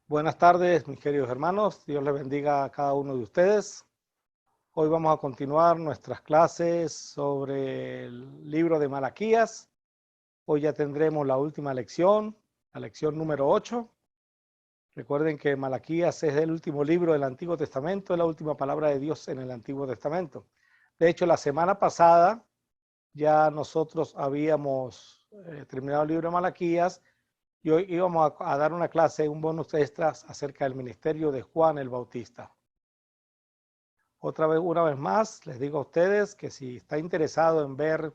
Buenas tardes, mis queridos hermanos. Dios les bendiga a cada uno de ustedes. Hoy vamos a continuar nuestras clases sobre el libro de Malaquías. Hoy ya tendremos la última lección, la lección número 8. Recuerden que Malaquías es el último libro del Antiguo Testamento, es la última palabra de Dios en el Antiguo Testamento. De hecho, la semana pasada ya nosotros habíamos terminado el libro de Malaquías. Y hoy íbamos a dar una clase, un bonus extras acerca del ministerio de Juan el Bautista. Una vez más, les digo a ustedes que si está interesado en ver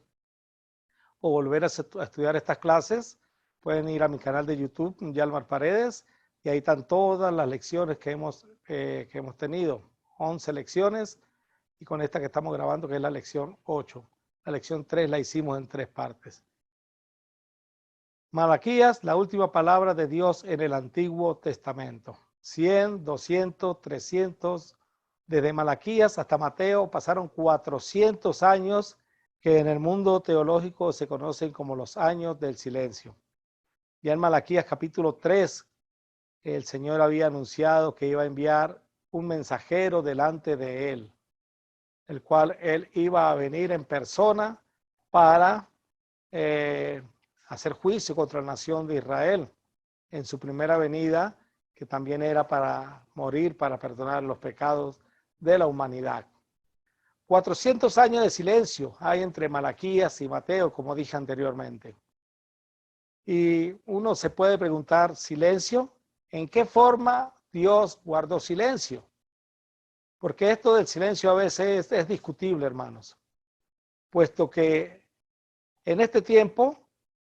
o volver a estudiar estas clases, pueden ir a mi canal de YouTube, Yalmar Paredes, y ahí están todas las lecciones que hemos tenido, 11 lecciones, y con esta que estamos grabando, que es la lección 8. La lección 3 la hicimos en 3 partes. Malaquías, la última palabra de Dios en el Antiguo Testamento. 100, 200, 300, desde Malaquías hasta Mateo pasaron 400 años que en el mundo teológico se conocen como los años del silencio. Ya en Malaquías capítulo 3, el Señor había anunciado que iba a enviar un mensajero delante de él, el cual él iba a venir en persona para hacer juicio contra la nación de Israel en su primera venida, que también era para morir, para perdonar los pecados de la humanidad. 400 años de silencio hay entre Malaquías y Mateo, como dije anteriormente. Y uno se puede preguntar, ¿silencio? ¿En qué forma Dios guardó silencio? Porque esto del silencio a veces es discutible, hermanos, puesto que en este tiempo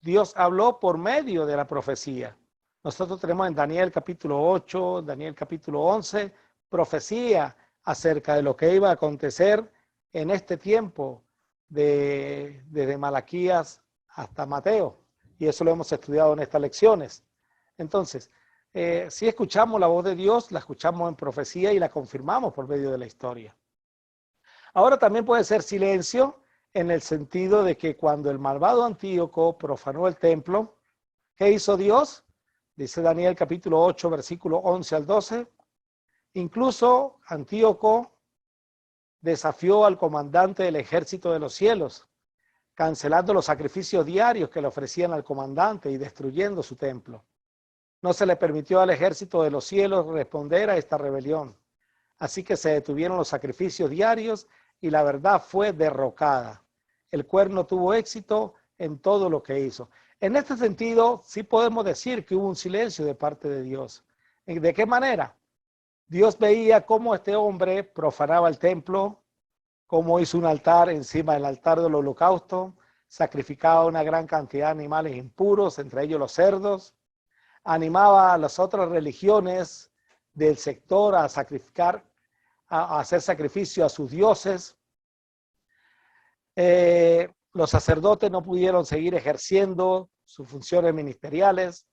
Dios habló por medio de la profecía. Nosotros tenemos en Daniel capítulo 8, Daniel capítulo 11, profecía acerca de lo que iba a acontecer en este tiempo desde Malaquías hasta Mateo. Y eso lo hemos estudiado en estas lecciones. Entonces, si escuchamos la voz de Dios, la escuchamos en profecía y la confirmamos por medio de la historia. Ahora también puede ser silencio en el sentido de que cuando el malvado Antíoco profanó el templo, ¿qué hizo Dios? Dice Daniel capítulo 8, versículo 11 al 12. Incluso Antíoco desafió al comandante del ejército de los cielos, cancelando los sacrificios diarios que le ofrecían al comandante y destruyendo su templo. No se le permitió al ejército de los cielos responder a esta rebelión. Así que se detuvieron los sacrificios diarios y la verdad fue derrocada. El cuerno tuvo éxito en todo lo que hizo. En este sentido, sí podemos decir que hubo un silencio de parte de Dios. ¿De qué manera? Dios veía cómo este hombre profanaba el templo, cómo hizo un altar encima del altar del holocausto, sacrificaba una gran cantidad de animales impuros, entre ellos los cerdos, animaba a las otras religiones del sector a sacrificar, a hacer sacrificio a sus dioses. Los sacerdotes no pudieron seguir ejerciendo sus funciones ministeriales.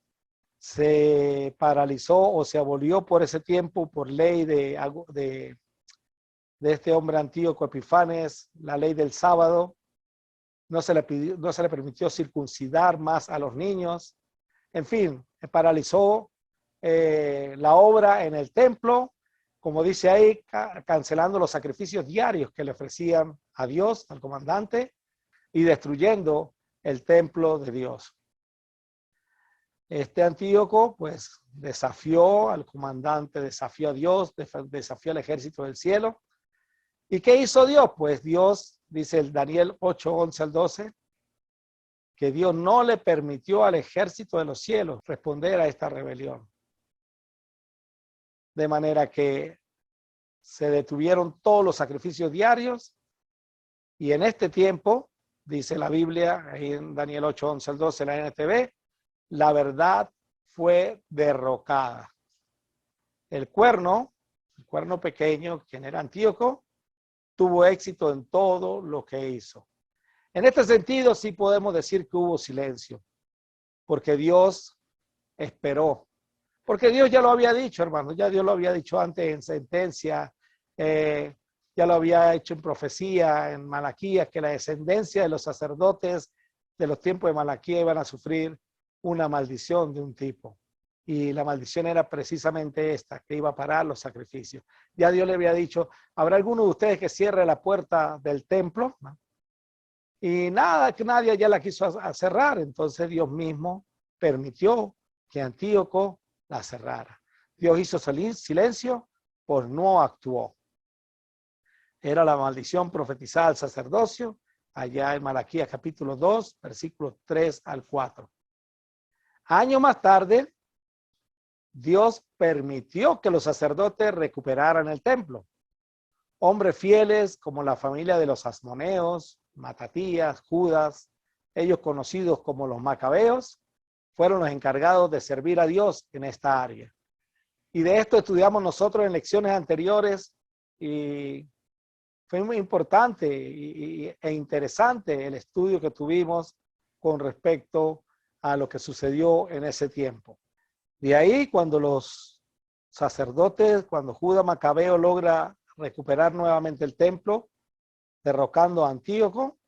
Se paralizó o se abolió por ese tiempo, por ley de este hombre Antíoco Epifanes, la ley del sábado. No se le permitió circuncidar más a los niños. En fin, paralizó la obra en el templo, como dice ahí, cancelando los sacrificios diarios que le ofrecían a Dios, al comandante, y destruyendo el templo de Dios. Este Antíoco, pues, desafió al comandante, desafió a Dios, desafió al ejército del cielo. ¿Y qué hizo Dios? Pues Dios, dice el Daniel 8, 11 al 12, que Dios no le permitió al ejército de los cielos responder a esta rebelión. De manera que se detuvieron todos los sacrificios diarios y en este tiempo, dice la Biblia, ahí en Daniel 8, 11 al 12, la NTV, la verdad fue derrocada. El cuerno pequeño, quien era Antíoco, tuvo éxito en todo lo que hizo. En este sentido, sí podemos decir que hubo silencio, porque Dios esperó. Porque Dios ya lo había dicho, hermano, ya Dios lo había dicho antes en sentencia, ya lo había hecho en profecía, en Malaquías, que la descendencia de los sacerdotes de los tiempos de Malaquías iban a sufrir una maldición de un tipo. y la maldición era precisamente esta, que iba a parar los sacrificios. Ya Dios le había dicho, ¿habrá alguno de ustedes que cierre la puerta del templo? ¿No? Y nada, que nadie ya la quiso cerrar. Entonces Dios mismo permitió que Antíoco la cerrara. Dios hizo silencio, pues no actuó. Era la maldición profetizada al sacerdocio, allá en Malaquías capítulo 2, versículos 3 al 4. Años más tarde, Dios permitió que los sacerdotes recuperaran el templo. Hombres fieles como la familia de los Asmoneos, Matatías, Judas, ellos conocidos como los Macabeos, fueron los encargados de servir a Dios en esta área. Y de esto estudiamos nosotros en lecciones anteriores y fue muy importante e interesante el estudio que tuvimos con respecto a lo que sucedió en ese tiempo. De ahí, cuando los sacerdotes, cuando Judas Macabeo logra recuperar nuevamente el templo, derrocando a Antíoco,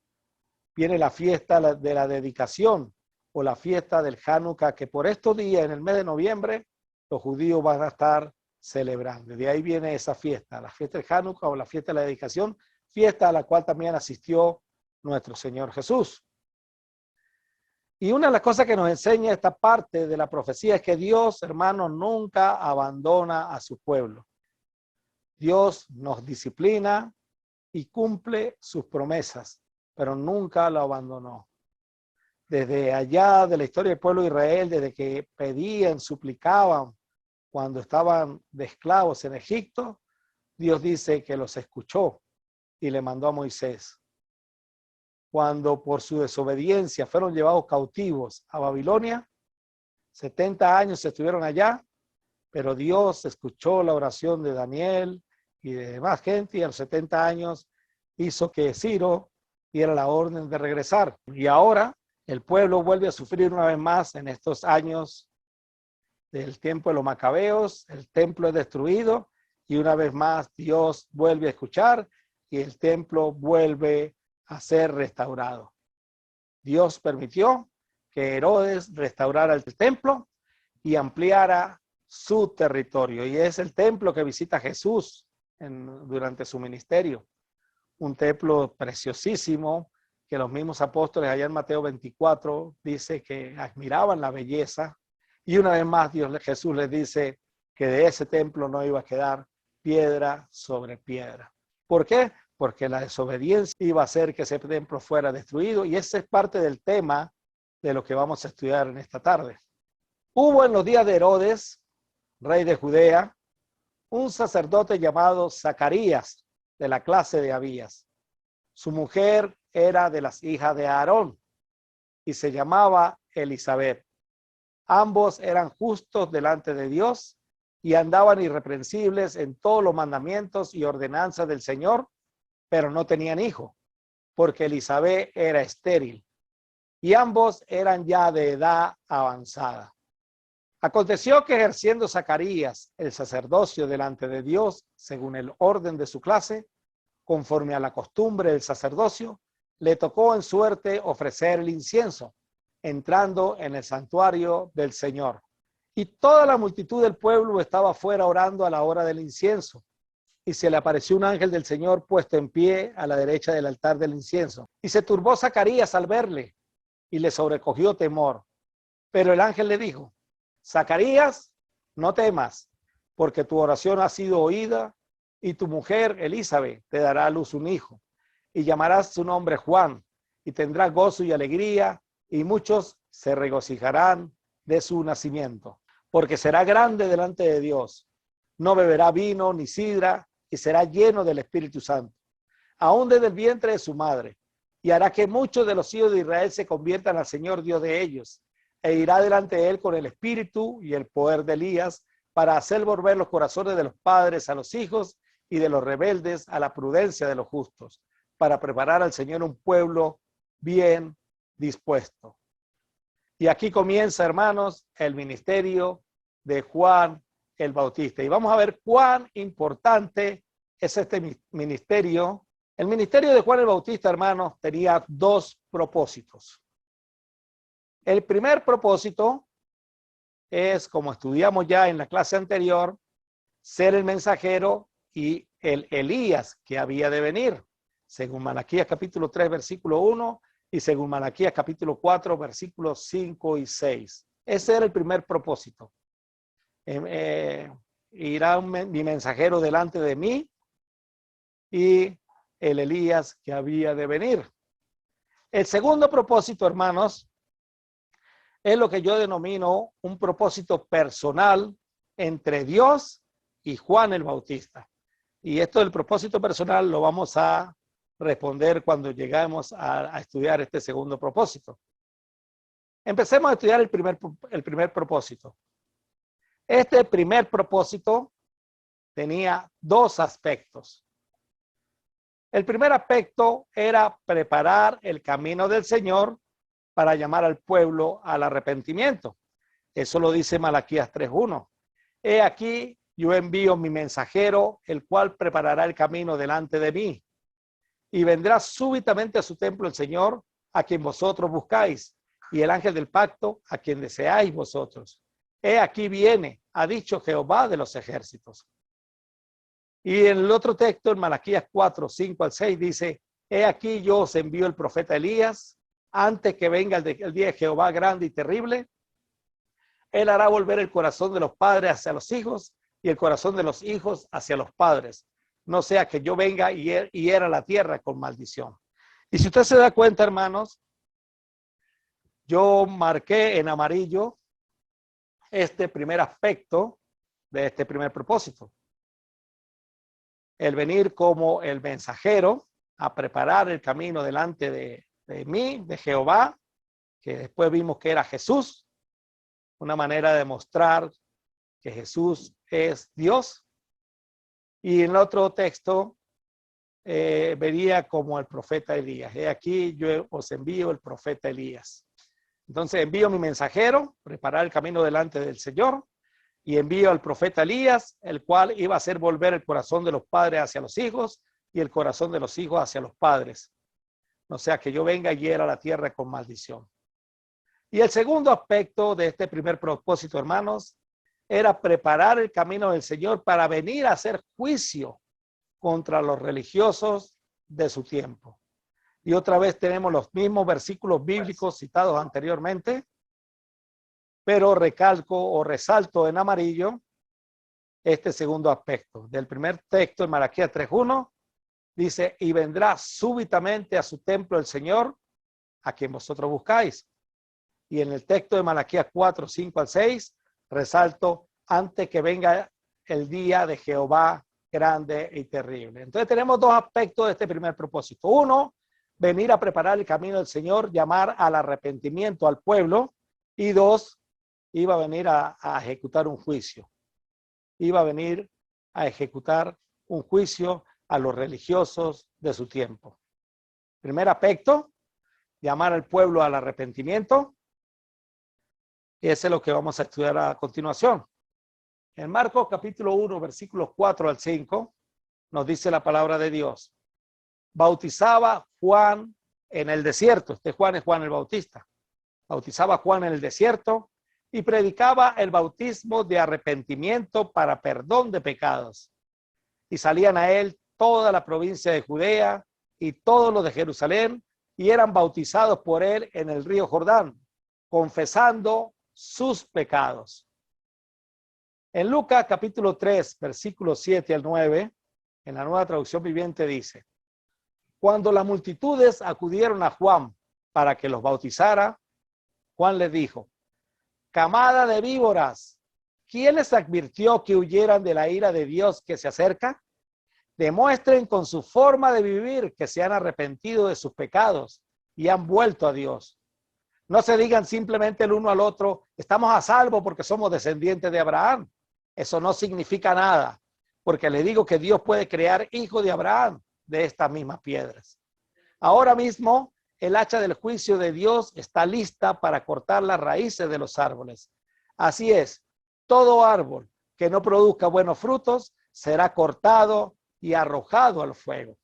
viene la fiesta de la dedicación o la fiesta del Hanukkah, que por estos días, en el mes de noviembre, los judíos van a estar celebrando. De ahí viene esa fiesta, la fiesta del Hanukkah o la fiesta de la dedicación, fiesta a la cual también asistió nuestro Señor Jesús. Y una de las cosas que nos enseña esta parte de la profecía es que Dios, hermanos, nunca abandona a su pueblo. Dios nos disciplina y cumple sus promesas, pero nunca lo abandonó. Desde allá de la historia del pueblo de Israel, desde que pedían, suplicaban, cuando estaban de esclavos en Egipto, Dios dice que los escuchó y le mandó a Moisés. Cuando por su desobediencia fueron llevados cautivos a Babilonia, 70 años estuvieron allá, pero Dios escuchó la oración de Daniel y de demás gente y a los 70 años hizo que Ciro diera la orden de regresar. Y ahora el pueblo vuelve a sufrir una vez más en estos años del tiempo de los macabeos, el templo es destruido y una vez más Dios vuelve a escuchar y el templo vuelve a ser restaurado. Dios permitió que Herodes restaurara el templo y ampliara su territorio. Y es el templo que visita Jesús durante su ministerio. Un templo preciosísimo que los mismos apóstoles allá en Mateo 24 dice que admiraban la belleza. Y una vez más Jesús les dice que de ese templo no iba a quedar piedra sobre piedra. ¿Por qué? Porque la desobediencia iba a hacer que ese templo fuera destruido y ese es parte del tema de lo que vamos a estudiar en esta tarde. Hubo en los días de Herodes, rey de Judea, un sacerdote llamado Zacarías, de la clase de Abías. Su mujer era de las hijas de Aarón y se llamaba Elizabeth. Ambos eran justos delante de Dios y andaban irreprensibles en todos los mandamientos y ordenanzas del Señor, pero no tenían hijo, porque Elizabeth era estéril y ambos eran ya de edad avanzada. Aconteció que ejerciendo Zacarías el sacerdocio delante de Dios, según el orden de su clase, conforme a la costumbre del sacerdocio, le tocó en suerte ofrecer el incienso, entrando en el santuario del Señor. Y toda la multitud del pueblo estaba afuera orando a la hora del incienso. Y se le apareció un ángel del Señor puesto en pie a la derecha del altar del incienso. Y se turbó Zacarías al verle y le sobrecogió temor. Pero el ángel le dijo: Zacarías, no temas, porque tu oración ha sido oída y tu mujer Elizabeth te dará a luz un hijo y llamarás su nombre Juan y tendrá gozo y alegría y muchos se regocijarán de su nacimiento, porque será grande delante de Dios. No beberá vino ni sidra y será lleno del Espíritu Santo, aún desde el vientre de su madre, y hará que muchos de los hijos de Israel se conviertan al Señor Dios de ellos, e irá delante de él con el espíritu y el poder de Elías para hacer volver los corazones de los padres a los hijos y de los rebeldes a la prudencia de los justos, para preparar al Señor un pueblo bien dispuesto. Y aquí comienza, hermanos, el ministerio de Juan el Bautista. Y vamos a ver cuán importante es este ministerio. El ministerio de Juan el Bautista, hermanos, tenía dos propósitos. El primer propósito es, como estudiamos ya en la clase anterior, ser el mensajero y el Elías que había de venir, según Malaquías capítulo 3, versículo 1 y según Malaquías capítulo 4, versículos 5 y 6. Ese era el primer propósito. Irá mi mensajero delante de mí y el Elías que había de venir. El segundo propósito, hermanos, es lo que yo denomino un propósito personal entre Dios y Juan el Bautista. Y esto del propósito personal lo vamos a responder cuando lleguemos a estudiar este segundo propósito. Empecemos a estudiar el primer propósito. Este primer propósito tenía dos aspectos. El primer aspecto era preparar el camino del Señor para llamar al pueblo al arrepentimiento. Eso lo dice Malaquías 3:1. He aquí, yo envío mi mensajero, el cual preparará el camino delante de mí. Y vendrá súbitamente a su templo el Señor, a quien vosotros buscáis, y el ángel del pacto, a quien deseáis vosotros. He aquí viene, ha dicho Jehová de los ejércitos. Y en el otro texto, en Malaquías 4, 5 al 6, dice, he aquí yo os envío el profeta Elías, antes que venga el día de Jehová grande y terrible. Él hará volver el corazón de los padres hacia los hijos y el corazón de los hijos hacia los padres. No sea que yo venga y hiera la tierra con maldición. Y si usted se da cuenta, hermanos, yo marqué en amarillo este primer aspecto de este primer propósito. El venir como el mensajero a preparar el camino delante de mí, de Jehová, que después vimos que era Jesús, una manera de mostrar que Jesús es Dios. Y en el otro texto vería como el profeta Elías. He aquí yo os envío el profeta Elías. Entonces envío mi mensajero, preparar el camino delante del Señor, y envío al profeta Elías, el cual iba a hacer volver el corazón de los padres hacia los hijos y el corazón de los hijos hacia los padres. O sea, que yo venga y hiera la tierra con maldición. Y el segundo aspecto de este primer propósito, hermanos, era preparar el camino del Señor para venir a hacer juicio contra los religiosos de su tiempo. Y otra vez tenemos los mismos versículos bíblicos citados anteriormente, pero recalco o resalto en amarillo este segundo aspecto. Del primer texto en Malaquías 3:1 dice, y vendrá súbitamente a su templo el Señor, a quien vosotros buscáis. Y en el texto de Malaquías 4, 5 al 6, resalto, antes que venga el día de Jehová grande y terrible. Entonces tenemos dos aspectos de este primer propósito. Uno, venir a preparar el camino del Señor, llamar al arrepentimiento al pueblo. Y dos, iba a venir a ejecutar un juicio. Iba a venir a ejecutar un juicio a los religiosos de su tiempo. Primer aspecto, llamar al pueblo al arrepentimiento. Ese es lo que vamos a estudiar a continuación. En Marcos capítulo 1, versículos 4 al 5, nos dice la palabra de Dios. Bautizaba Juan en el desierto. Este Juan es Juan el Bautista. Bautizaba Juan en el desierto y predicaba el bautismo de arrepentimiento para perdón de pecados. Y salían a él toda la provincia de Judea y todos los de Jerusalén y eran bautizados por él en el río Jordán, confesando sus pecados. En Lucas capítulo 3, versículos 7 al 9, en la Nueva Traducción Viviente dice, cuando las multitudes acudieron a Juan para que los bautizara, Juan les dijo, camada de víboras, ¿quién les advirtió que huyeran de la ira de Dios que se acerca? Demuestren con su forma de vivir que se han arrepentido de sus pecados y han vuelto a Dios. No se digan simplemente el uno al otro, estamos a salvo porque somos descendientes de Abraham. Eso no significa nada, porque le digo que Dios puede crear hijos de Abraham de estas mismas piedras. Ahora mismo, el hacha del juicio de Dios está lista para cortar las raíces de los árboles. Así es, todo árbol que no produzca buenos frutos será cortado y arrojado al fuego.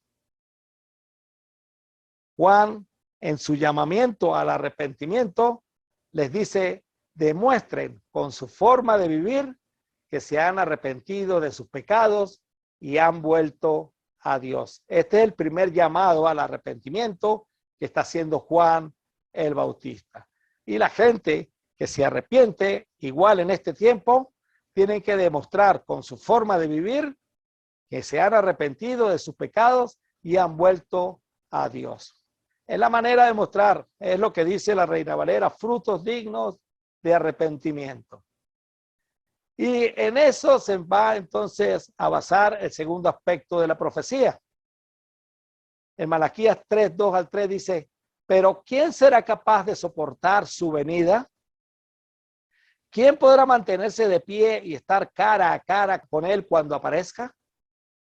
Juan, en su llamamiento al arrepentimiento, les dice demuestren con su forma de vivir que se han arrepentido de sus pecados y han vuelto a Dios. Este es el primer llamado al arrepentimiento que está haciendo Juan el Bautista. Y la gente que se arrepiente, igual en este tiempo, tienen que demostrar con su forma de vivir que se han arrepentido de sus pecados y han vuelto a Dios. Es la manera de mostrar, es lo que dice la Reina Valera, frutos dignos de arrepentimiento. Y en eso se va entonces a basar el segundo aspecto de la profecía. En Malaquías 3, 2 al 3 dice, pero ¿quién será capaz de soportar su venida? ¿Quién podrá mantenerse de pie y estar cara a cara con él cuando aparezca?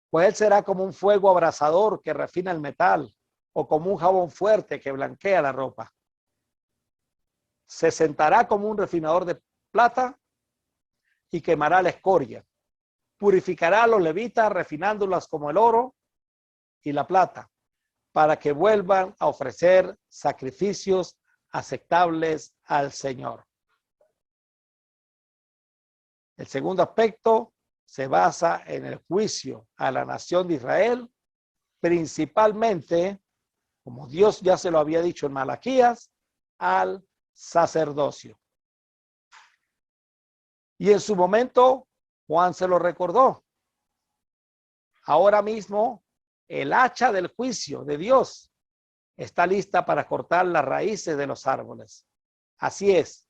Pues él será como un fuego abrasador que refina el metal, o como un jabón fuerte que blanquea la ropa. Se sentará como un refinador de plata y quemará la escoria. Purificará a los levitas refinándolas como el oro y la plata, para que vuelvan a ofrecer sacrificios aceptables al Señor. El segundo aspecto se basa en el juicio a la nación de Israel, principalmente, como Dios ya se lo había dicho en Malaquías, al sacerdocio. Y en su momento, Juan se lo recordó. Ahora mismo, el hacha del juicio de Dios está lista para cortar las raíces de los árboles. Así es,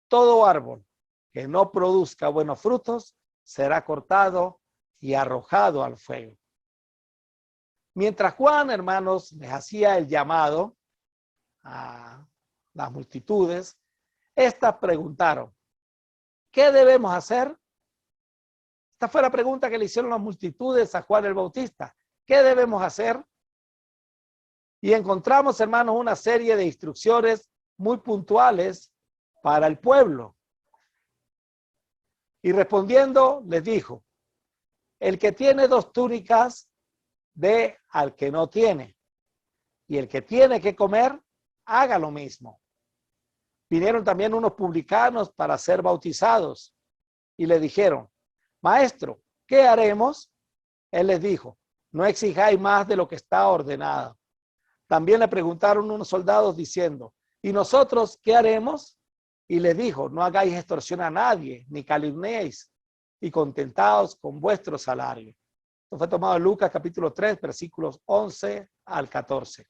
todo árbol que no produzca buenos frutos será cortado y arrojado al fuego. Mientras Juan, hermanos, les hacía el llamado a las multitudes, estas preguntaron, ¿qué debemos hacer? Esta fue la pregunta que le hicieron las multitudes a Juan el Bautista. ¿Qué debemos hacer? Y encontramos, hermanos, una serie de instrucciones muy puntuales para el pueblo. Y respondiendo, les dijo, el que tiene 2 túnicas, dé al que no tiene. Y el que tiene que comer, haga lo mismo. Vinieron también unos publicanos para ser bautizados y le dijeron, maestro, ¿qué haremos? Él les dijo, no exijáis más de lo que está ordenado. También le preguntaron unos soldados diciendo, ¿y nosotros qué haremos? Y les dijo, no hagáis extorsión a nadie, ni calumniéis, y contentaos con vuestro salario. Esto fue tomado en Lucas capítulo 3, versículos 11 al 14.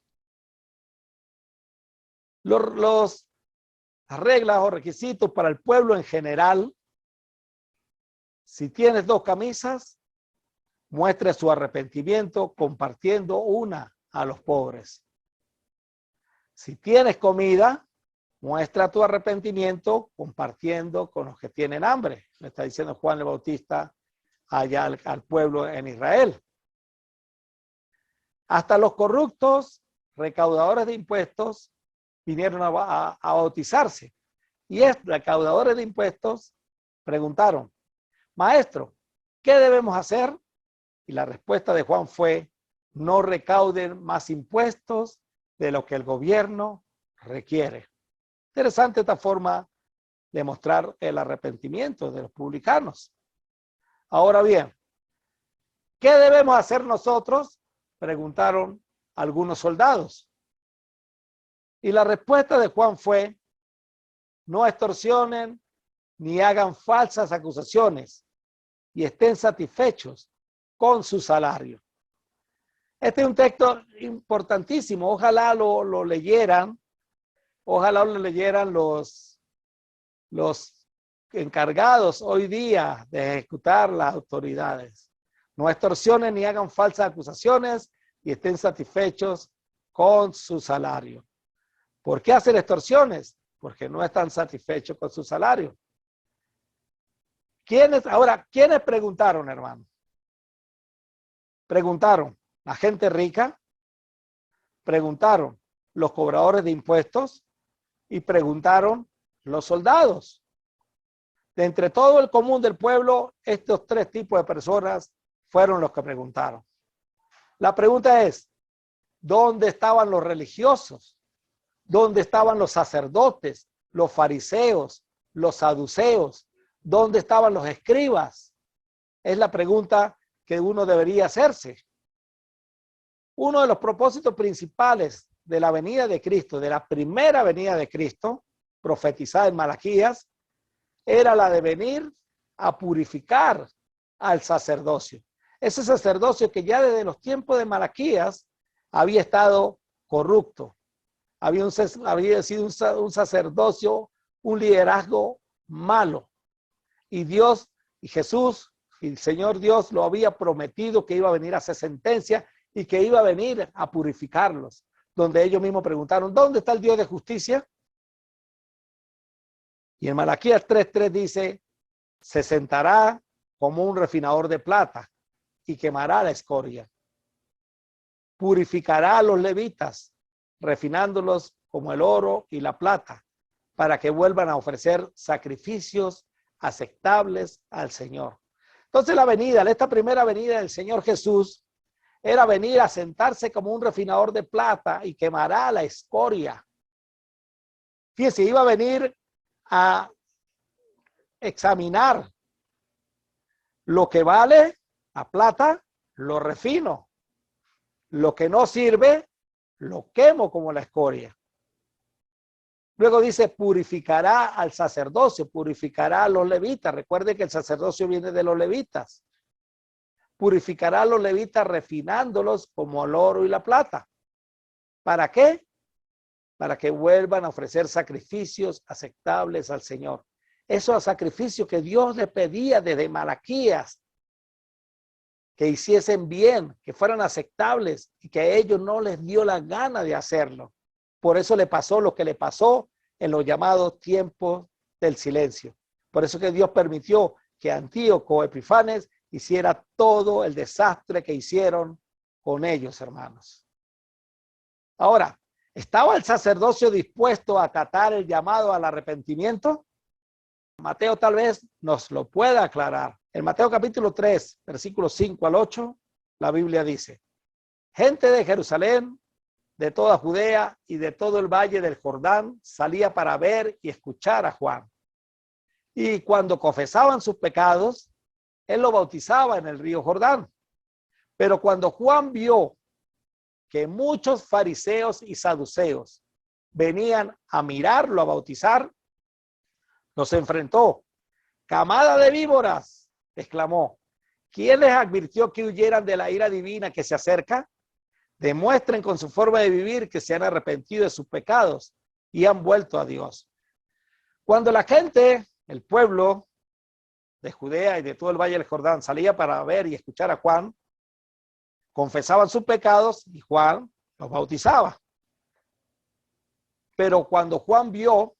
Las reglas o requisitos para el pueblo en general, si tienes 2 camisas, muestre su arrepentimiento compartiendo una a los pobres. Si tienes comida, muestra tu arrepentimiento compartiendo con los que tienen hambre. Le está diciendo Juan el Bautista allá al pueblo en Israel. Hasta los corruptos, recaudadores de impuestos, vinieron a bautizarse. Y estos recaudadores de impuestos preguntaron, maestro, ¿qué debemos hacer? Y la respuesta de Juan fue, no recauden más impuestos de lo que el gobierno requiere. Interesante esta forma de mostrar el arrepentimiento de los publicanos. Ahora bien, ¿qué debemos hacer nosotros? Preguntaron algunos soldados. Y la respuesta de Juan fue, no extorsionen ni hagan falsas acusaciones y estén satisfechos con su salario. Este es un texto importantísimo. Ojalá lo leyeran. Ojalá lo leyeran los encargados hoy día de ejecutar las autoridades. No extorsionen ni hagan falsas acusaciones y estén satisfechos con su salario. ¿Por qué hacen extorsiones? Porque no están satisfechos con su salario. ¿Quiénes preguntaron, hermano? Preguntaron la gente rica, preguntaron los cobradores de impuestos y preguntaron los soldados. De entre todo el común del pueblo, estos 3 tipos de personas fueron los que preguntaron. La pregunta es, ¿dónde estaban los religiosos? ¿Dónde estaban los sacerdotes, los fariseos, los saduceos? ¿Dónde estaban los escribas? Es la pregunta que uno debería hacerse. Uno de los propósitos principales de la venida de Cristo, de la primera venida de Cristo, profetizada en Malaquías, era la de venir a purificar al sacerdocio. Ese sacerdocio que ya desde los tiempos de Malaquías había estado corrupto. Había sido un sacerdocio, un liderazgo malo. Y Dios y Jesús y el Señor Dios lo había prometido que iba a venir a hacer sentencia y que iba a venir a purificarlos. Donde ellos mismos preguntaron, ¿dónde está el Dios de justicia? Y en Malaquías 3:3 dice, se sentará como un refinador de plata y quemará la escoria. Purificará a los levitas, refinándolos como el oro y la plata, para que vuelvan a ofrecer sacrificios aceptables al Señor. Entonces la venida, esta primera venida del Señor Jesús, era venir a sentarse como un refinador de plata y quemará la escoria. Fíjense, iba a venir a examinar lo que vale la plata, lo refino. Lo que no sirve, lo quemo como la escoria. Luego dice, purificará al sacerdocio, purificará a los levitas. Recuerde que el sacerdocio viene de los levitas. Purificará a los levitas refinándolos como el oro y la plata. ¿Para qué? Para que vuelvan a ofrecer sacrificios aceptables al Señor. Esos sacrificios que Dios le pedía desde Malaquías, que hiciesen bien, que fueran aceptables y que a ellos no les dio la gana de hacerlo. Por eso le pasó lo que le pasó en los llamados tiempos del silencio. Por eso que Dios permitió que Antíoco Epifanes hiciera todo el desastre que hicieron con ellos, hermanos. Ahora, ¿estaba el sacerdocio dispuesto a acatar el llamado al arrepentimiento? Mateo tal vez nos lo pueda aclarar. En Mateo capítulo 3, versículos 5 al 8, la Biblia dice, gente de Jerusalén, de toda Judea y de todo el valle del Jordán salía para ver y escuchar a Juan. Y cuando confesaban sus pecados, él lo bautizaba en el río Jordán. Pero cuando Juan vio que muchos fariseos y saduceos venían a mirarlo a bautizar, los enfrentó. Camada de víboras, exclamó. ¿Quién les advirtió que huyeran de la ira divina que se acerca? Demuestren con su forma de vivir que se han arrepentido de sus pecados y han vuelto a Dios. Cuando la gente, el pueblo de Judea y de todo el valle del Jordán salía para ver y escuchar a Juan, confesaban sus pecados y Juan los bautizaba. Pero cuando Juan vio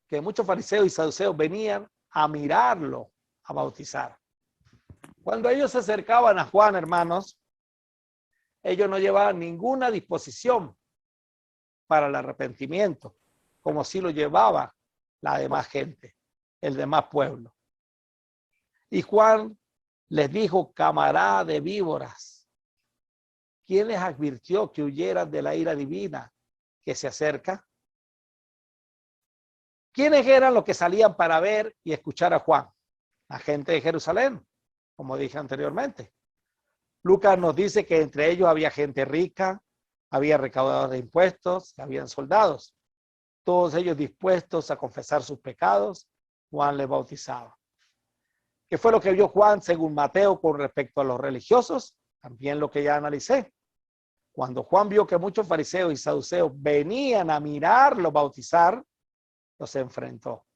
que muchos fariseos y saduceos venían a mirarlo, a bautizar. Cuando ellos se acercaban a Juan, hermanos, ellos no llevaban ninguna disposición para el arrepentimiento, como si lo llevaba la demás gente, el demás pueblo. Y Juan les dijo, camarada de víboras, ¿quién les advirtió que huyeran de la ira divina que se acerca? ¿Quiénes eran los que salían para ver y escuchar a Juan? La gente de Jerusalén, como dije anteriormente. Lucas nos dice que entre ellos había gente rica, había recaudadores de impuestos, habían soldados. Todos ellos dispuestos a confesar sus pecados, Juan les bautizaba. ¿Qué fue lo que vio Juan según Mateo con respecto a los religiosos? También lo que ya analicé. Cuando Juan vio que muchos fariseos y saduceos venían a mirarlo bautizar, los enfrentó.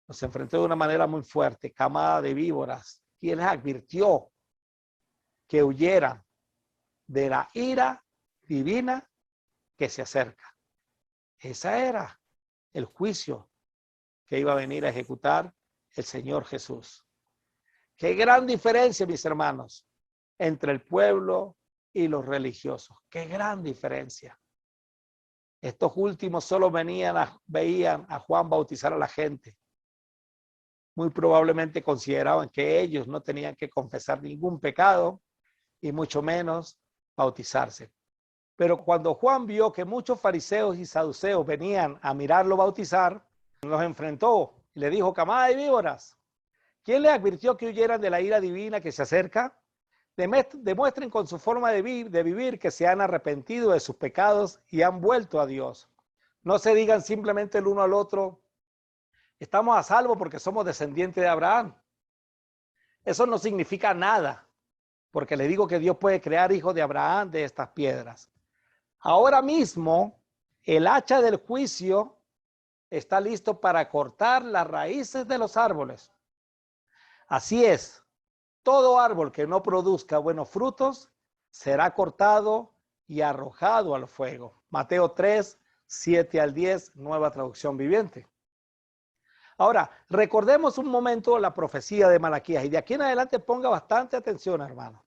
Los enfrentó de una manera muy fuerte, camada de víboras. ¿Quién les advirtió que huyeran de la ira divina que se acerca? Ese era el juicio que iba a venir a ejecutar el Señor Jesús. Qué gran diferencia, mis hermanos, entre el pueblo y los religiosos. Qué gran diferencia. Estos últimos solo veían a Juan bautizar a la gente. Muy probablemente consideraban que ellos no tenían que confesar ningún pecado y mucho menos bautizarse. Pero cuando Juan vio que muchos fariseos y saduceos venían a mirarlo bautizar, los enfrentó y le dijo: camada de víboras, ¿quién les advirtió que huyeran de la ira divina que se acerca? Demuestren con su forma de vivir que se han arrepentido de sus pecados y han vuelto a Dios. No se digan simplemente el uno al otro: estamos a salvo porque somos descendientes de Abraham. Eso no significa nada, porque le digo que Dios puede crear hijos de Abraham de estas piedras. Ahora mismo, el hacha del juicio está listo para cortar las raíces de los árboles. Así es, todo árbol que no produzca buenos frutos será cortado y arrojado al fuego. Mateo 3, 7 al 10, nueva traducción viviente. Ahora, recordemos un momento la profecía de Malaquías, y de aquí en adelante ponga bastante atención, hermano.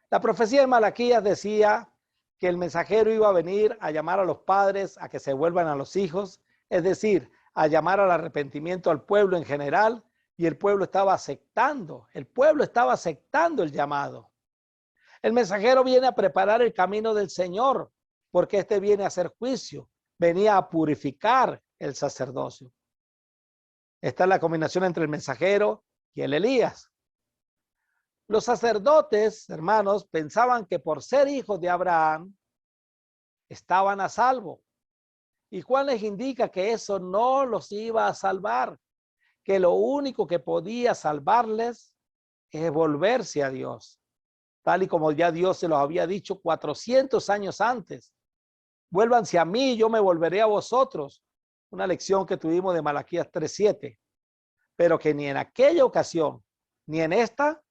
La profecía de Malaquías decía que el mensajero iba a venir a llamar a los padres a que se vuelvan a los hijos, es decir, a llamar al arrepentimiento al pueblo en general, y el pueblo estaba aceptando el llamado. El mensajero viene a preparar el camino del Señor, porque este viene a hacer juicio, venía a purificar el sacerdocio. Esta es la combinación entre el mensajero y el Elías. Los sacerdotes, hermanos, pensaban que por ser hijos de Abraham estaban a salvo. Y Juan les indica que eso no los iba a salvar, que lo único que podía salvarles es volverse a Dios, tal y como ya Dios se los había dicho 400 años antes. Vuélvanse a mí, yo me volveré a vosotros. Una lección que tuvimos de Malaquías 3:7, pero que ni en aquella ocasión ni en esta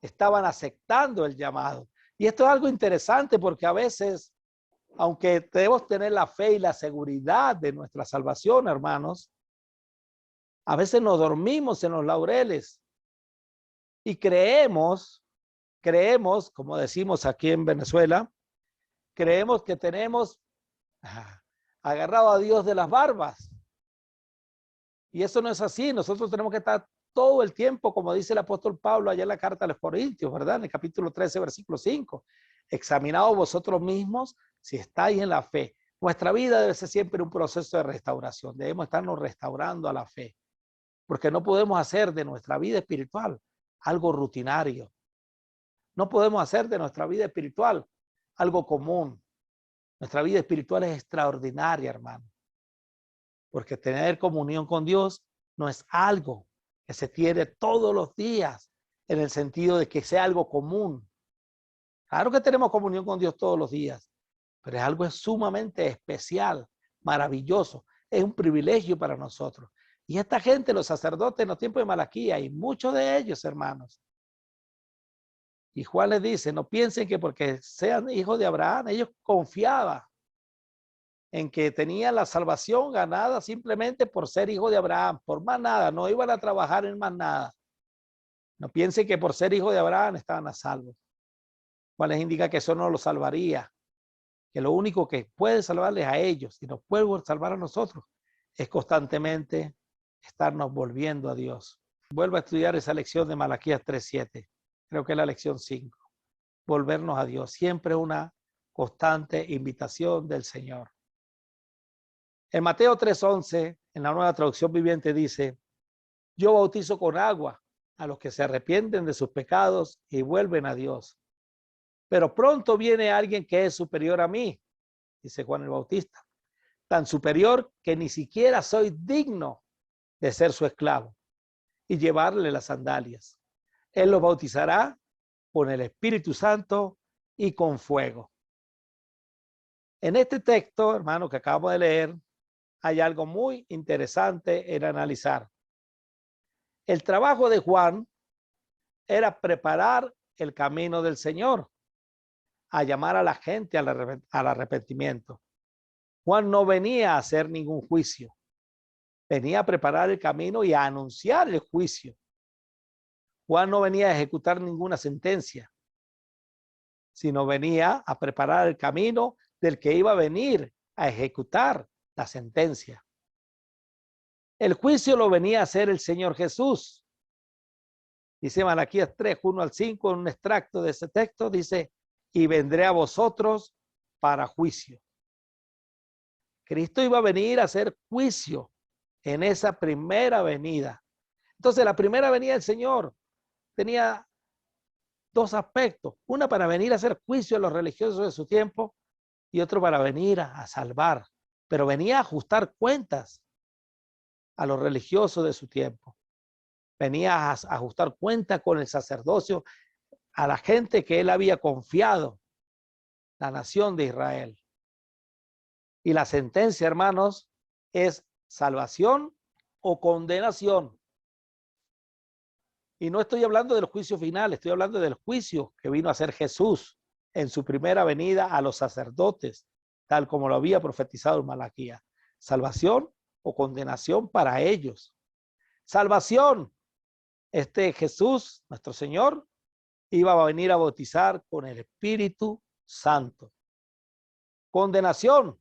estaban aceptando el llamado. Y esto es algo interesante, porque a veces, aunque debemos tener la fe y la seguridad de nuestra salvación, hermanos, a veces nos dormimos en los laureles y creemos, como decimos aquí en Venezuela, creemos que tenemos agarrado a Dios de las barbas. Y eso no es así. Nosotros tenemos que estar todo el tiempo, como dice el apóstol Pablo allá en la carta a los Corintios, ¿verdad? En el capítulo 13, versículo 5. Examinaos vosotros mismos si estáis en la fe. Nuestra vida debe ser siempre un proceso de restauración. Debemos estarnos restaurando a la fe, porque no podemos hacer de nuestra vida espiritual algo rutinario. No podemos hacer de nuestra vida espiritual algo común. Nuestra vida espiritual es extraordinaria, hermano, porque tener comunión con Dios no es algo que se tiene todos los días, en el sentido de que sea algo común. Claro que tenemos comunión con Dios todos los días, pero es algo sumamente especial, maravilloso. Es un privilegio para nosotros. Y esta gente, los sacerdotes en los tiempos de Malaquías, y muchos de ellos, hermanos. Y Juan les dice: no piensen que porque sean hijos de Abraham, ellos confiaban en que tenían la salvación ganada simplemente por ser hijos de Abraham, por más nada, no iban a trabajar en más nada. No piensen que por ser hijos de Abraham estaban a salvo. Juan les indica que eso no los salvaría, que lo único que puede salvarles a ellos y nos puede salvar a nosotros es constantemente estarnos volviendo a Dios. Vuelvo a estudiar esa lección de Malaquías 3:7. Creo que es la lección 5. Volvernos a Dios. Siempre una constante invitación del Señor. En Mateo 3:11, en la nueva traducción viviente, dice: yo bautizo con agua a los que se arrepienten de sus pecados y vuelven a Dios. Pero pronto viene alguien que es superior a mí, dice Juan el Bautista, tan superior que ni siquiera soy digno de ser su esclavo y llevarle las sandalias. Él los bautizará con el Espíritu Santo y con fuego. En este texto, hermano, que acabamos de leer, hay algo muy interesante en analizar. El trabajo de Juan era preparar el camino del Señor, a llamar a la gente al arrepentimiento. Juan no venía a hacer ningún juicio, venía a preparar el camino y a anunciar el juicio. Juan no venía a ejecutar ninguna sentencia, sino venía a preparar el camino del que iba a venir a ejecutar la sentencia. El juicio lo venía a hacer el Señor Jesús. Dice Malaquías 3, 1 al 5, en un extracto de ese texto, dice: y vendré a vosotros para juicio. Cristo iba a venir a hacer juicio en esa primera venida. Entonces, la primera venida del Señor tenía dos aspectos. Una para venir a hacer juicio a los religiosos de su tiempo y otro para venir a salvar. Pero venía a ajustar cuentas a los religiosos de su tiempo. Venía a ajustar cuentas con el sacerdocio, a la gente que él había confiado, la nación de Israel. Y la sentencia, hermanos, es salvación o condenación. Y no estoy hablando del juicio final, estoy hablando del juicio que vino a hacer Jesús en su primera venida a los sacerdotes, tal como lo había profetizado en Malaquías. Salvación o condenación para ellos. Salvación. Jesús, nuestro Señor, iba a venir a bautizar con el Espíritu Santo. Condenación.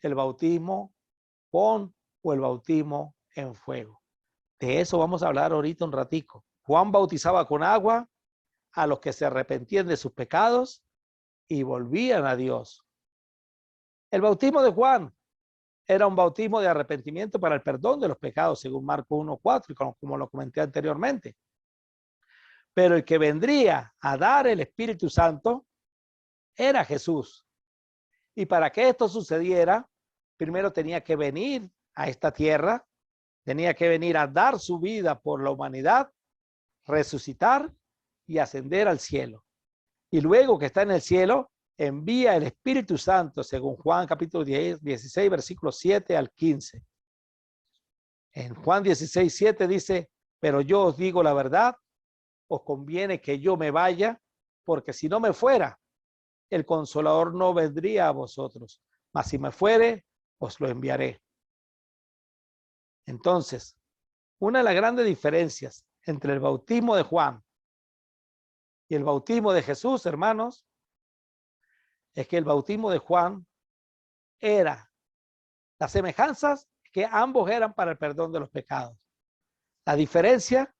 El bautismo con o el bautismo en fuego. De eso vamos a hablar ahorita un ratico. Juan bautizaba con agua a los que se arrepentían de sus pecados y volvían a Dios. El bautismo de Juan era un bautismo de arrepentimiento para el perdón de los pecados, según Marcos 1:4, y como lo comenté anteriormente. Pero el que vendría a dar el Espíritu Santo era Jesús. Y para que esto sucediera, primero tenía que venir a esta tierra, tenía que venir a dar su vida por la humanidad, resucitar y ascender al cielo. Y luego que está en el cielo, envía el Espíritu Santo, según Juan capítulo 16, versículos 7 al 15. En Juan 16:7 dice, pero yo os digo la verdad, os conviene que yo me vaya, porque si no me fuera, el Consolador no vendría a vosotros, mas si me fuere, os lo enviaré. Entonces, una de las grandes diferencias entre el bautismo de Juan y el bautismo de Jesús, hermanos, es que el bautismo de Juan era las semejanzas que ambos eran para el perdón de los pecados. La diferencia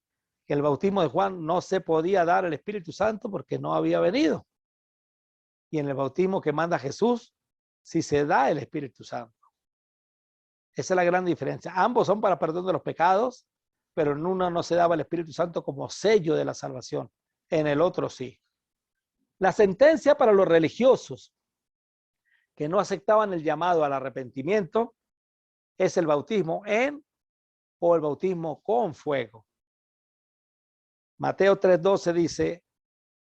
que el bautismo de Juan no se podía dar el Espíritu Santo porque no había venido. Y en el bautismo que manda Jesús, sí se da el Espíritu Santo. Esa es la gran diferencia. Ambos son para perdón de los pecados, pero en uno no se daba el Espíritu Santo como sello de la salvación. En el otro sí. La sentencia para los religiosos que no aceptaban el llamado al arrepentimiento es el bautismo en o el bautismo con fuego. Mateo 3:12 dice,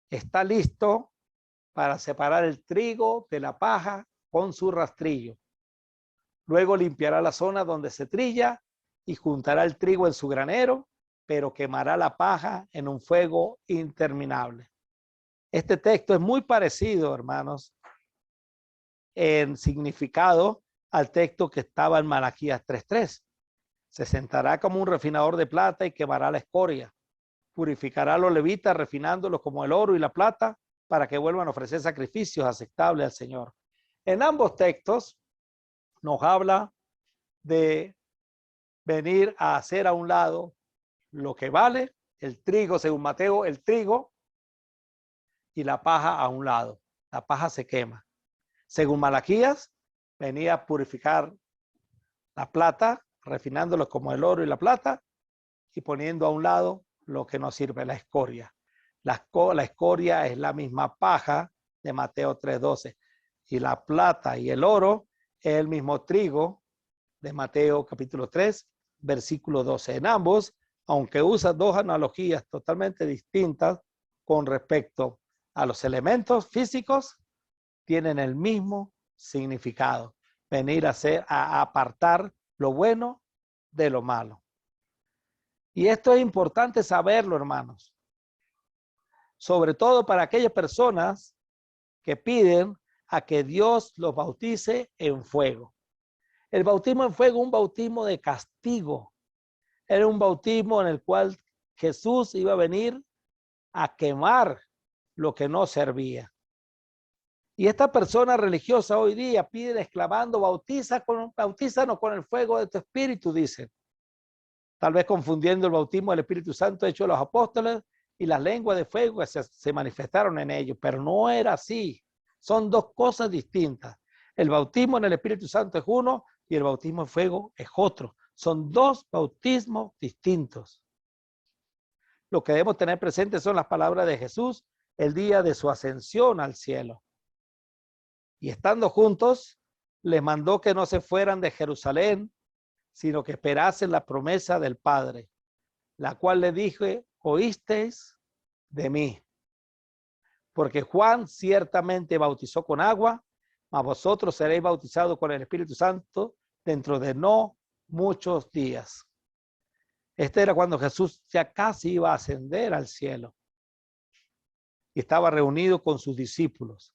está listo para separar el trigo de la paja con su rastrillo. Luego limpiará la zona donde se trilla y juntará el trigo en su granero, pero quemará la paja en un fuego interminable. Este texto es muy parecido, hermanos, en significado al texto que estaba en Malaquías 3:3. Se sentará como un refinador de plata y quemará la escoria. Purificará a los levitas refinándolos como el oro y la plata para que vuelvan a ofrecer sacrificios aceptables al Señor. En ambos textos nos habla de venir a hacer a un lado lo que vale, el trigo, según Mateo, el trigo, y la paja a un lado. La paja se quema. Según Malaquías, venía a purificar la plata, refinándolos como el oro y la plata, y poniendo a un lado lo que no sirve, la escoria. La escoria es la misma paja de Mateo 3:12. Y la plata y el oro es el mismo trigo de Mateo capítulo 3, versículo 12. En ambos, aunque usa dos analogías totalmente distintas con respecto a los elementos físicos, tienen el mismo significado. Venir a apartar lo bueno de lo malo. Y esto es importante saberlo, hermanos. Sobre todo para aquellas personas que piden a que Dios los bautice en fuego. El bautismo en fuego es un bautismo de castigo. Era un bautismo en el cual Jesús iba a venir a quemar lo que no servía. Y esta persona religiosa hoy día pide exclamando, bautízanos con el fuego de tu espíritu, dicen. Tal vez confundiendo el bautismo del Espíritu Santo hecho de los apóstoles y las lenguas de fuego que se manifestaron en ellos, pero no era así. Son dos cosas distintas. El bautismo en el Espíritu Santo es uno y el bautismo en fuego es otro. Son dos bautismos distintos. Lo que debemos tener presente son las palabras de Jesús el día de su ascensión al cielo. Y estando juntos, les mandó que no se fueran de Jerusalén, sino que esperasen la promesa del Padre, la cual le dije, oísteis de mí. Porque Juan ciertamente bautizó con agua, mas vosotros seréis bautizados con el Espíritu Santo dentro de no muchos días. Este era cuando Jesús ya casi iba a ascender al cielo y estaba reunido con sus discípulos.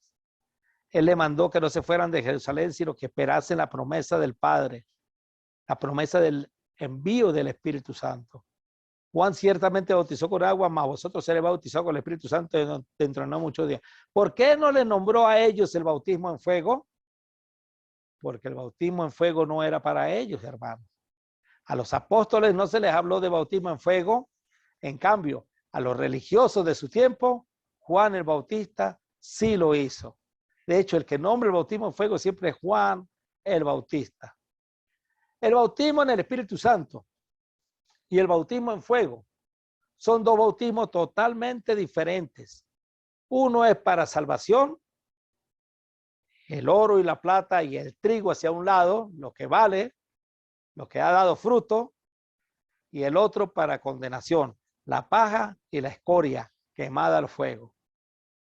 Él le mandó que no se fueran de Jerusalén, sino que esperasen la promesa del Padre, la promesa del envío del Espíritu Santo. Juan ciertamente bautizó con agua, mas vosotros seréis bautizados con el Espíritu Santo dentro de no muchos días. ¿Por qué no les nombró a ellos el bautismo en fuego? Porque el bautismo en fuego no era para ellos, hermanos. A los apóstoles no se les habló de bautismo en fuego. En cambio, a los religiosos de su tiempo, Juan el Bautista sí lo hizo. De hecho, el que nombra el bautismo en fuego siempre es Juan el Bautista. El bautismo en el Espíritu Santo y el bautismo en fuego son dos bautismos totalmente diferentes. Uno es para salvación, el oro y la plata y el trigo hacia un lado, lo que vale, lo que ha dado fruto, y el otro para condenación, la paja y la escoria quemada al fuego.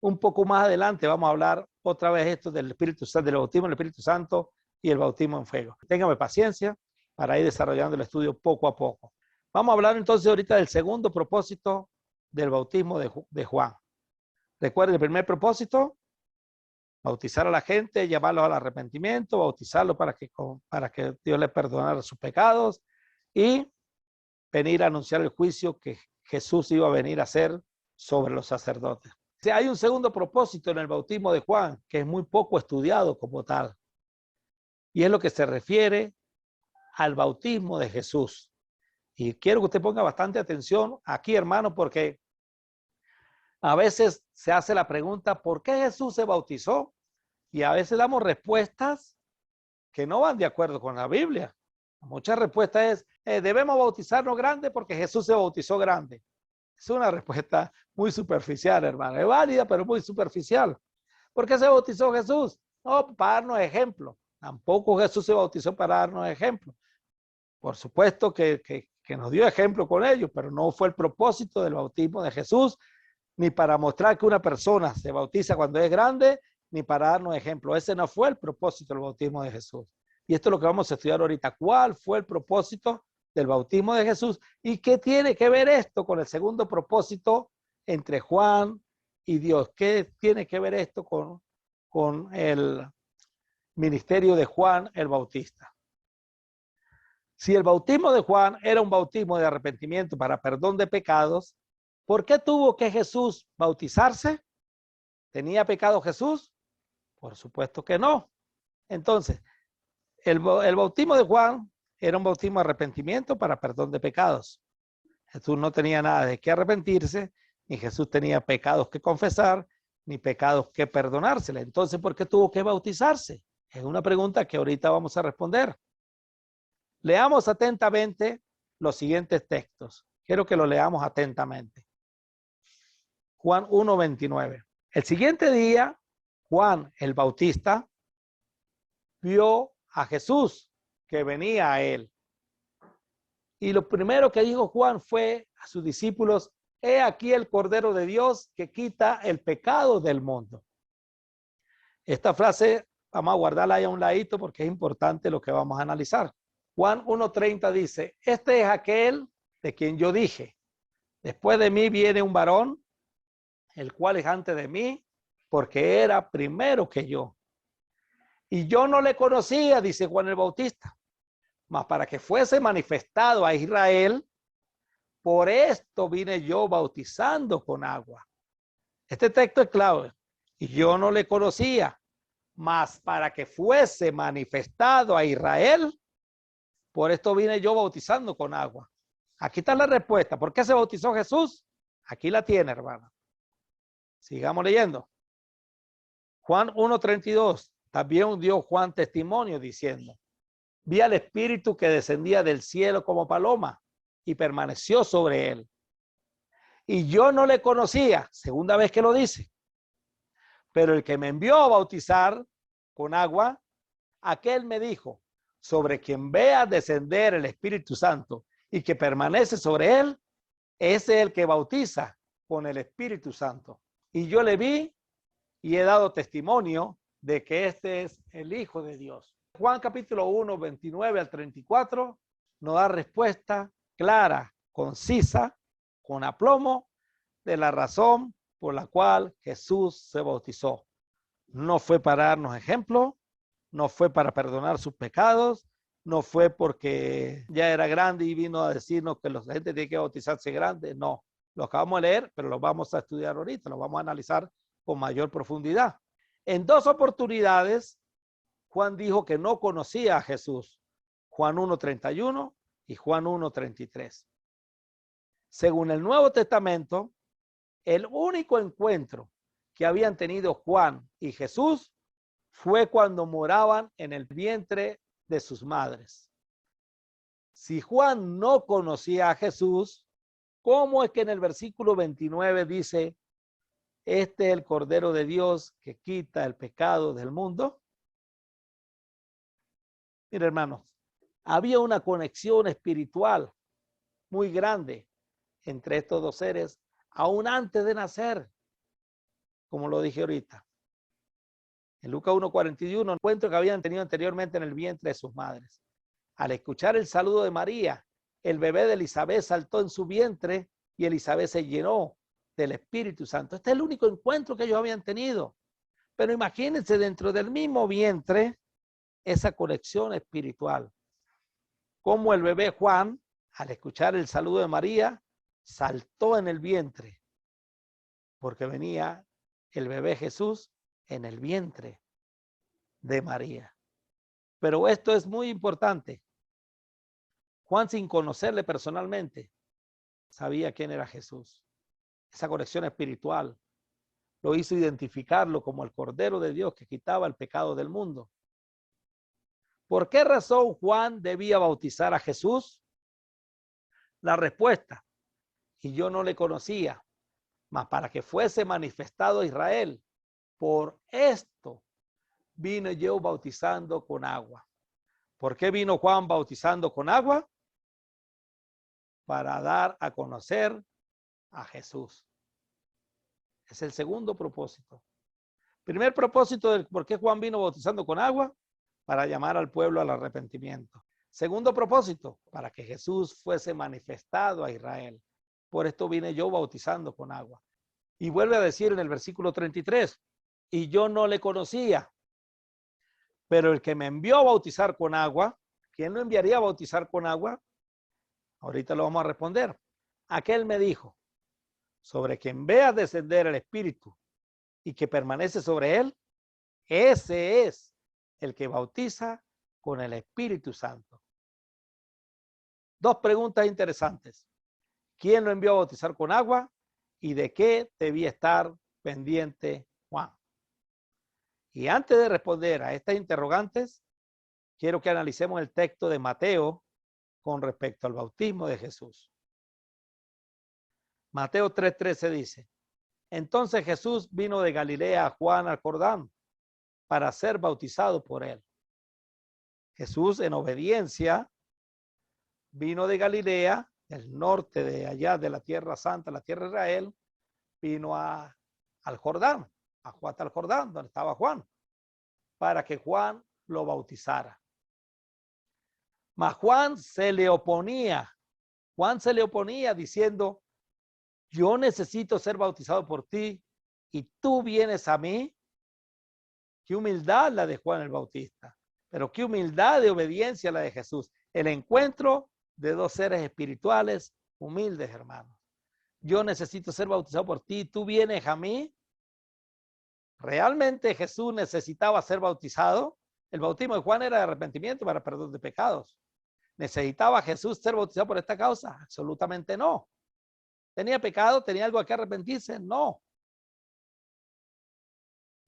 Un poco más adelante vamos a hablar otra vez esto del Espíritu Santo, del bautismo del Espíritu Santo y el bautismo en fuego. Téngame paciencia para ir desarrollando el estudio poco a poco. Vamos a hablar entonces ahorita del segundo propósito del bautismo de Juan. Recuerden el primer propósito, bautizar a la gente, llamarlos al arrepentimiento, bautizarlos para que Dios les perdonara sus pecados y venir a anunciar el juicio que Jesús iba a venir a hacer sobre los sacerdotes. Hay un segundo propósito en el bautismo de Juan que es muy poco estudiado como tal, y es lo que se refiere al bautismo de Jesús. Y quiero que usted ponga bastante atención aquí, hermano, porque a veces se hace la pregunta, ¿por qué Jesús se bautizó? Y a veces damos respuestas que no van de acuerdo con la Biblia. Muchas respuestas es, debemos bautizarnos grande porque Jesús se bautizó grande. Es una respuesta muy superficial, hermano. Es válida, pero muy superficial. ¿Por qué se bautizó Jesús? No, para darnos ejemplo. Tampoco Jesús se bautizó para darnos ejemplo. Por supuesto que nos dio ejemplo con ellos, pero no fue el propósito del bautismo de Jesús, ni para mostrar que una persona se bautiza cuando es grande, ni para darnos ejemplo. Ese no fue el propósito del bautismo de Jesús. Y esto es lo que vamos a estudiar ahorita. ¿Cuál fue el propósito del bautismo de Jesús? ¿Y qué tiene que ver esto con el segundo propósito entre Juan y Dios? ¿Qué tiene que ver esto con el ministerio de Juan el Bautista? Si el bautismo de Juan era un bautismo de arrepentimiento para perdón de pecados, ¿por qué tuvo que Jesús bautizarse? ¿Tenía pecado Jesús? Por supuesto que no. Entonces, el bautismo de Juan era un bautismo de arrepentimiento para perdón de pecados. Jesús no tenía nada de qué arrepentirse, ni Jesús tenía pecados que confesar, ni pecados que perdonársele. Entonces, ¿por qué tuvo que bautizarse? Es una pregunta que ahorita vamos a responder. Leamos atentamente los siguientes textos. Quiero que lo leamos atentamente. Juan 1:29. El siguiente día, Juan el Bautista vio a Jesús que venía a él. Y lo primero que dijo Juan fue a sus discípulos, he aquí el Cordero de Dios que quita el pecado del mundo. Esta frase vamos a guardarla ahí a un ladito porque es importante lo que vamos a analizar. Juan 1:30 dice, este es aquel de quien yo dije, después de mí viene un varón, el cual es antes de mí, porque era primero que yo. Y yo no le conocía, dice Juan el Bautista, mas para que fuese manifestado a Israel, por esto vine yo bautizando con agua. Este texto es clave. Y yo no le conocía, mas para que fuese manifestado a Israel, por esto vine yo bautizando con agua. Aquí está la respuesta. ¿Por qué se bautizó Jesús? Aquí la tiene, hermana. Sigamos leyendo. Juan 1:32, también dio Juan testimonio diciendo, vi al Espíritu que descendía del cielo como paloma y permaneció sobre él. Y yo no le conocía, segunda vez que lo dice, pero el que me envió a bautizar con agua, aquel me dijo, sobre quien vea descender el Espíritu Santo y que permanece sobre él, ese es el que bautiza con el Espíritu Santo. Y yo le vi y he dado testimonio de que este es el Hijo de Dios. Juan capítulo 1, 29 al 34 nos da respuesta clara, concisa, con aplomo, de la razón por la cual Jesús se bautizó. No fue para darnos ejemplo, no fue para perdonar sus pecados, no fue porque ya era grande y vino a decirnos que la gente tiene que bautizarse grande. No, lo acabamos de leer, pero lo vamos a estudiar ahorita, lo vamos a analizar con mayor profundidad. En dos oportunidades, Juan dijo que no conocía a Jesús. Juan 1:31 y Juan 1:33. Según el Nuevo Testamento, el único encuentro que habían tenido Juan y Jesús fue cuando moraban en el vientre de sus madres. Si Juan no conocía a Jesús, ¿cómo es que en el versículo 29 dice, este es el Cordero de Dios que quita el pecado del mundo? Mira, hermanos, había una conexión espiritual muy grande entre estos dos seres, aún antes de nacer, como lo dije ahorita. En Lucas 1:41, encuentro que habían tenido anteriormente en el vientre de sus madres. Al escuchar el saludo de María, el bebé de Elizabeth saltó en su vientre y Elizabeth se llenó del Espíritu Santo. Este es el único encuentro que ellos habían tenido. Pero imagínense dentro del mismo vientre esa conexión espiritual. Como el bebé Juan, al escuchar el saludo de María, saltó en el vientre, porque venía el bebé Jesús en el vientre de María. Pero esto es muy importante. Juan, sin conocerle personalmente, sabía quién era Jesús. Esa conexión espiritual lo hizo identificarlo como el Cordero de Dios que quitaba el pecado del mundo. ¿Por qué razón Juan debía bautizar a Jesús? La respuesta, y yo no le conocía, mas para que fuese manifestado a Israel. Por esto vino yo bautizando con agua. ¿Por qué vino Juan bautizando con agua? Para dar a conocer a Jesús. Es el segundo propósito. Primer propósito de por qué Juan vino bautizando con agua, para llamar al pueblo al arrepentimiento. Segundo propósito, para que Jesús fuese manifestado a Israel. Por esto vine yo bautizando con agua. Y vuelve a decir en el versículo 33, y yo no le conocía, pero el que me envió a bautizar con agua, ¿quién lo enviaría a bautizar con agua? Ahorita lo vamos a responder. Aquel me dijo, sobre quien vea descender el Espíritu y que permanece sobre él, ese es el que bautiza con el Espíritu Santo. Dos preguntas interesantes. ¿Quién lo envió a bautizar con agua? ¿Y de qué debía estar pendiente Juan? Y antes de responder a estas interrogantes, quiero que analicemos el texto de Mateo con respecto al bautismo de Jesús. Mateo 3:13 dice, entonces Jesús vino de Galilea a Juan al Jordán para ser bautizado por él. Jesús, en obediencia, vino de Galilea, del norte de allá de la tierra santa, la tierra de Israel, vino al Jordán, al Jordán, donde estaba Juan, para que Juan lo bautizara. Mas Juan se le oponía diciendo, yo necesito ser bautizado por ti y tú vienes a mí. Qué humildad la de Juan el Bautista, pero qué humildad de obediencia la de Jesús. El encuentro de dos seres espirituales humildes, hermanos. Yo necesito ser bautizado por ti, tú vienes a mí. ¿Realmente Jesús necesitaba ser bautizado? El bautismo de Juan era de arrepentimiento para perdón de pecados. ¿Necesitaba Jesús ser bautizado por esta causa? Absolutamente no. ¿Tenía pecado? ¿Tenía algo a que arrepentirse? No.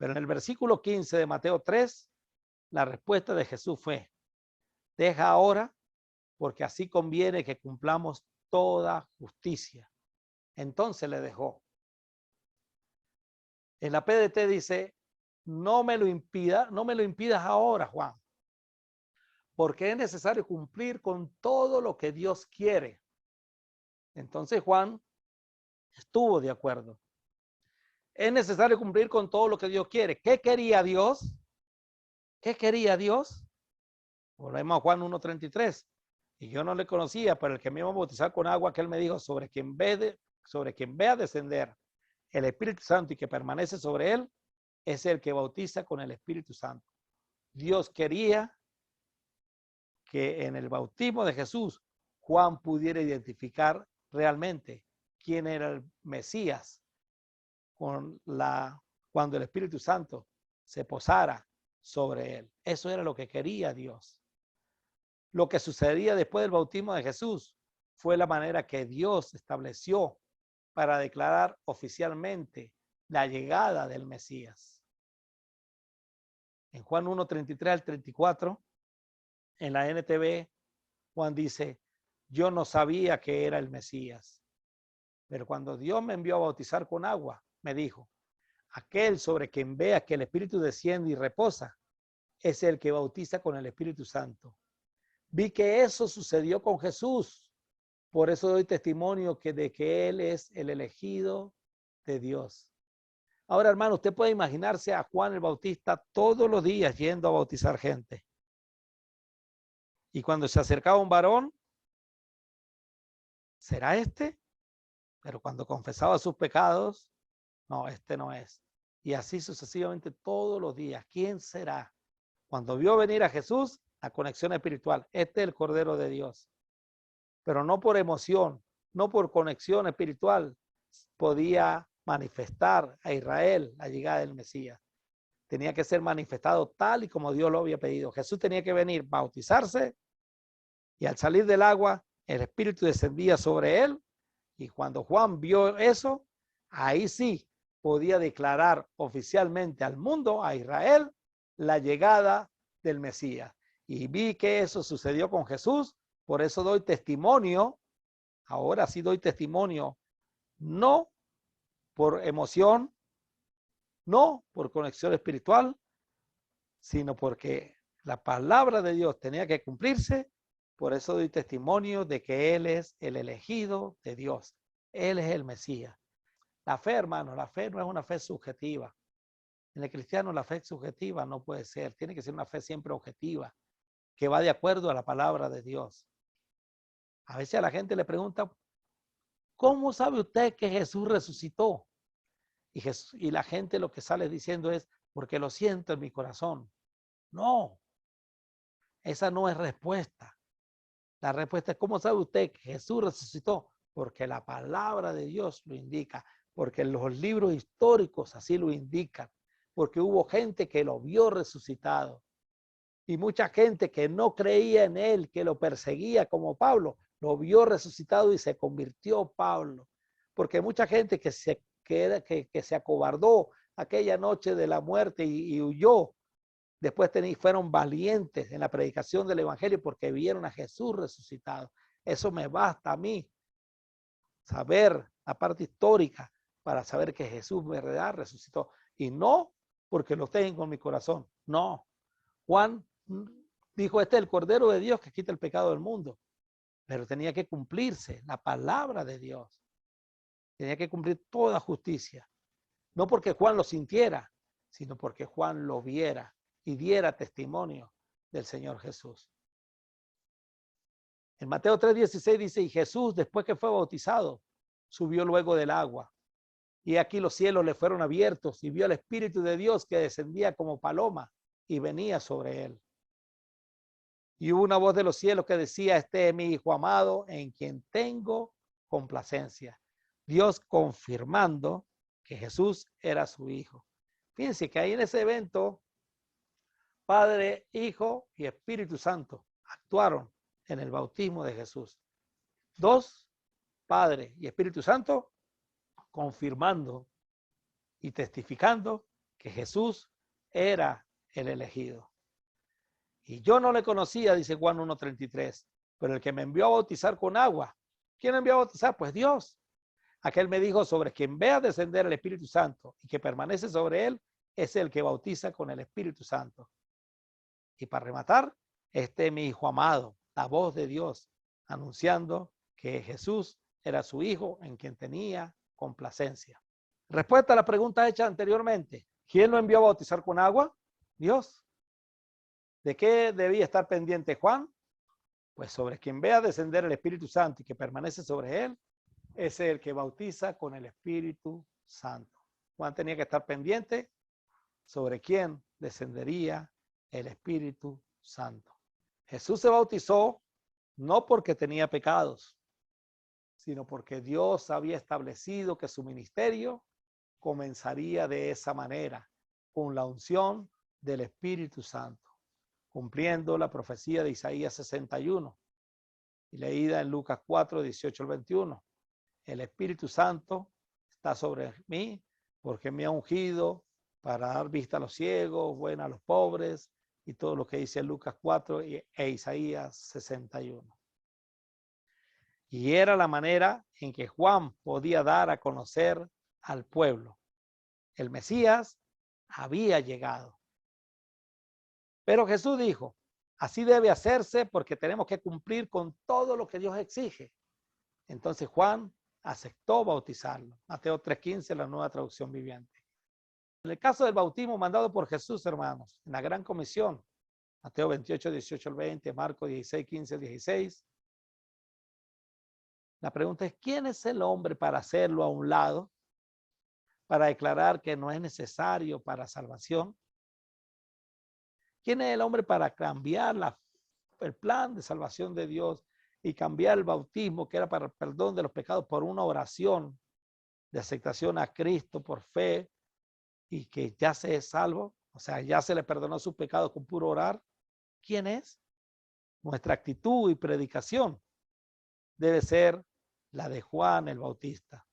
Pero en el versículo 15 de Mateo 3, la respuesta de Jesús fue, deja ahora, porque así conviene que cumplamos toda justicia. Entonces le dejó. En la PDT dice, no me lo impidas ahora, Juan, porque es necesario cumplir con todo lo que Dios quiere. Entonces Juan estuvo de acuerdo. Es necesario cumplir con todo lo que Dios quiere. ¿Qué quería Dios? ¿Qué quería Dios? Volvemos a Juan 1:33. Y yo no le conocía, pero el que me iba a bautizar con agua, que él me dijo, sobre quien vea descender el Espíritu Santo y que permanece sobre él, es el que bautiza con el Espíritu Santo. Dios quería que en el bautismo de Jesús, Juan pudiera identificar realmente quién era el Mesías cuando el Espíritu Santo se posara sobre él. Eso era lo que quería Dios. Lo que sucedía después del bautismo de Jesús fue la manera que Dios estableció para declarar oficialmente la llegada del Mesías. En Juan 1:33 al 34, en la NTV, Juan dice, yo no sabía que era el Mesías, pero cuando Dios me envió a bautizar con agua, me dijo, aquel sobre quien vea que el Espíritu desciende y reposa, es el que bautiza con el Espíritu Santo. Vi que eso sucedió con Jesús. Por eso doy testimonio de que Él es el elegido de Dios. Ahora, hermano, usted puede imaginarse a Juan el Bautista todos los días yendo a bautizar gente. Y cuando se acercaba un varón, ¿será este? Pero cuando confesaba sus pecados, no, este no es. Y así sucesivamente todos los días. ¿Quién será? Cuando vio venir a Jesús, la conexión espiritual. Este es el Cordero de Dios. Pero no por emoción, no por conexión espiritual, podía manifestar a Israel la llegada del Mesías. Tenía que ser manifestado tal y como Dios lo había pedido. Jesús tenía que venir, bautizarse, y al salir del agua, el Espíritu descendía sobre él. Y cuando Juan vio eso, ahí sí podía declarar oficialmente al mundo, a Israel, la llegada del Mesías. Y vi que eso sucedió con Jesús, por eso doy testimonio, ahora sí doy testimonio, no por emoción, no por conexión espiritual, sino porque la palabra de Dios tenía que cumplirse. Por eso doy testimonio de que Él es el elegido de Dios. Él es el Mesías. La fe, hermano, la fe no es una fe subjetiva. En el cristiano la fe subjetiva no puede ser. Tiene que ser una fe siempre objetiva, que va de acuerdo a la palabra de Dios. A veces a la gente le pregunta, ¿cómo sabe usted que Jesús resucitó? Y la gente lo que sale diciendo es, porque lo siento en mi corazón. No, esa no es respuesta. La respuesta es, ¿cómo sabe usted que Jesús resucitó? Porque la palabra de Dios lo indica, porque los libros históricos así lo indican, porque hubo gente que lo vio resucitado y mucha gente que no creía en él, que lo perseguía como Pablo, lo vio resucitado y se convirtió Pablo, porque mucha gente que se acobardó aquella noche de la muerte y huyó, después fueron valientes en la predicación del evangelio porque vieron a Jesús resucitado. Eso me basta a mí, saber la parte histórica para saber que Jesús verdad resucitó. Y no porque lo tengo en mi corazón, no. Juan dijo, este es el Cordero de Dios que quita el pecado del mundo. Pero tenía que cumplirse la palabra de Dios. Tenía que cumplir toda justicia. No porque Juan lo sintiera, sino porque Juan lo viera y diera testimonio del Señor Jesús. En Mateo 3:16 dice, y Jesús, después que fue bautizado, subió luego del agua. Y aquí los cielos le fueron abiertos y vio al Espíritu de Dios que descendía como paloma y venía sobre él. Y hubo una voz de los cielos que decía, este es mi Hijo amado en quien tengo complacencia. Dios confirmando que Jesús era su Hijo. Fíjense que ahí en ese evento, Padre, Hijo y Espíritu Santo actuaron en el bautismo de Jesús. Dos, Padre y Espíritu Santo, confirmando y testificando que Jesús era el elegido. Y yo no le conocía, dice Juan 1:33, pero el que me envió a bautizar con agua. ¿Quién me envió a bautizar? Pues Dios. Aquel me dijo, sobre quien vea descender el Espíritu Santo y que permanece sobre él, es el que bautiza con el Espíritu Santo. Y para rematar, este es mi Hijo amado, la voz de Dios, anunciando que Jesús era su Hijo en quien tenía complacencia. Respuesta a la pregunta hecha anteriormente. ¿Quién lo envió a bautizar con agua? Dios. ¿De qué debía estar pendiente Juan? Pues sobre quien vea descender el Espíritu Santo y que permanece sobre él, es el que bautiza con el Espíritu Santo. Juan tenía que estar pendiente sobre quién descendería el Espíritu Santo. Jesús se bautizó no porque tenía pecados, sino porque Dios había establecido que su ministerio comenzaría de esa manera, con la unción del Espíritu Santo, cumpliendo la profecía de Isaías 61 y leída en Lucas 4:18-21. El Espíritu Santo está sobre mí porque me ha ungido para dar vista a los ciegos, buena a los pobres, y todo lo que dice Lucas 4 e Isaías 61. Y era la manera en que Juan podía dar a conocer al pueblo. El Mesías había llegado. Pero Jesús dijo, así debe hacerse porque tenemos que cumplir con todo lo que Dios exige. Entonces Juan aceptó bautizarlo. Mateo 3:15, la Nueva Traducción Viviente. En el caso del bautismo mandado por Jesús, hermanos, en la Gran Comisión, Mateo 28:18-20, Marcos 16:15-16. La pregunta es, ¿quién es el hombre para hacerlo a un lado? Para declarar que no es necesario para salvación. ¿Quién es el hombre para cambiar el plan de salvación de Dios y cambiar el bautismo que era para el perdón de los pecados por una oración de aceptación a Cristo por fe y que ya se es salvo? O sea, ya se le perdonó sus pecados con puro orar. ¿Quién es? Nuestra actitud y predicación debe ser la de Juan el Bautista.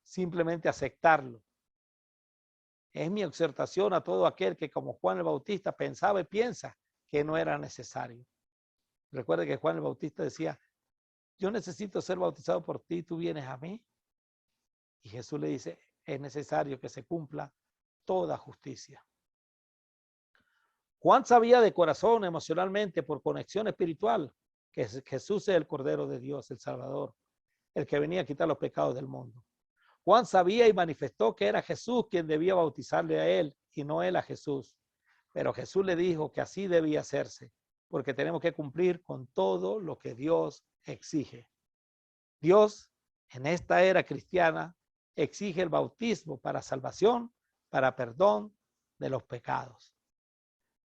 Simplemente aceptarlo. Es mi exhortación a todo aquel que como Juan el Bautista pensaba y piensa que no era necesario. Recuerde que Juan el Bautista decía, yo necesito ser bautizado por ti, tú vienes a mí. Y Jesús le dice, es necesario que se cumpla toda justicia. Juan sabía de corazón, emocionalmente, por conexión espiritual, que Jesús es el Cordero de Dios, el Salvador, el que venía a quitar los pecados del mundo. Juan sabía y manifestó que era Jesús quien debía bautizarle a él y no él a Jesús. Pero Jesús le dijo que así debía hacerse, porque tenemos que cumplir con todo lo que Dios exige. Dios, en esta era cristiana, exige el bautismo para salvación, para perdón de los pecados.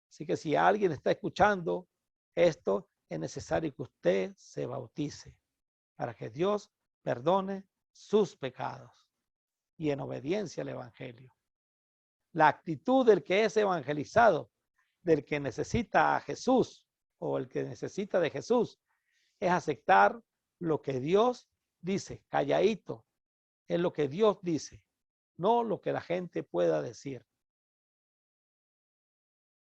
Así que si alguien está escuchando esto, es necesario que usted se bautice para que Dios perdone sus pecados y en obediencia al Evangelio. La actitud del que es evangelizado, del que necesita a Jesús o el que necesita de Jesús, es aceptar lo que Dios dice, calladito, es lo que Dios dice, no lo que la gente pueda decir.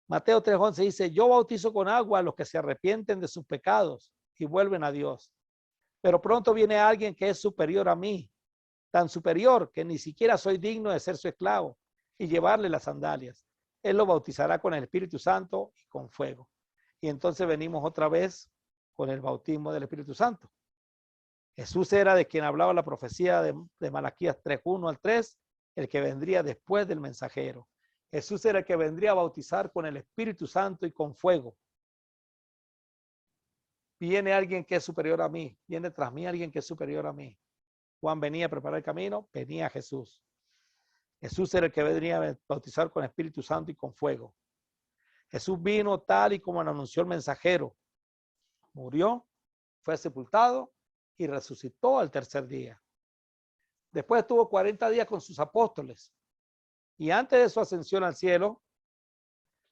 Mateo 3:11 dice, yo bautizo con agua a los que se arrepienten de sus pecados y vuelven a Dios. Pero pronto viene alguien que es superior a mí, tan superior que ni siquiera soy digno de ser su esclavo y llevarle las sandalias. Él lo bautizará con el Espíritu Santo y con fuego. Y entonces venimos otra vez con el bautismo del Espíritu Santo. Jesús era de quien hablaba la profecía de Malaquías 3:1-3, el que vendría después del mensajero. Jesús era el que vendría a bautizar con el Espíritu Santo y con fuego. Viene alguien que es superior a mí, viene tras mí alguien que es superior a mí. Juan venía a preparar el camino, venía Jesús. Jesús era el que vendría a bautizar con Espíritu Santo y con fuego. Jesús vino tal y como lo anunció el mensajero. Murió, fue sepultado y resucitó al tercer día. Después estuvo 40 días con sus apóstoles. Y antes de su ascensión al cielo,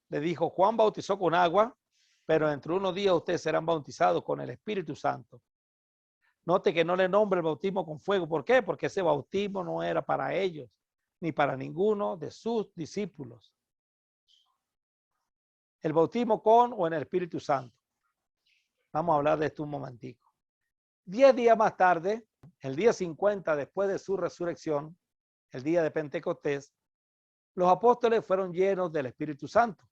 le dijo, Juan bautizó con agua, pero dentro de unos días ustedes serán bautizados con el Espíritu Santo. Note que no le nombra el bautismo con fuego. ¿Por qué? Porque ese bautismo no era para ellos. ni para ninguno de sus discípulos. El bautismo con o en el Espíritu Santo. Vamos a hablar de esto un momentico. 10 días más tarde, el día 50 después de su resurrección, el día de Pentecostés, los apóstoles fueron llenos del Espíritu Santo.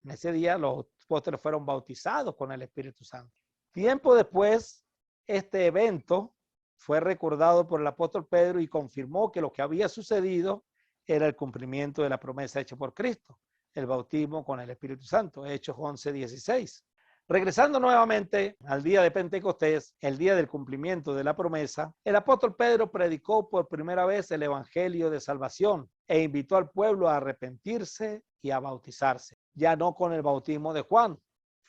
En ese día los apóstoles fueron bautizados con el Espíritu Santo. Tiempo después, este evento fue recordado por el apóstol Pedro y confirmó que lo que había sucedido era el cumplimiento de la promesa hecha por Cristo, el bautismo con el Espíritu Santo, Hechos 11:16. Regresando nuevamente al día de Pentecostés, el día del cumplimiento de la promesa, el apóstol Pedro predicó por primera vez el evangelio de salvación e invitó al pueblo a arrepentirse y a bautizarse, ya no con el bautismo de Juan,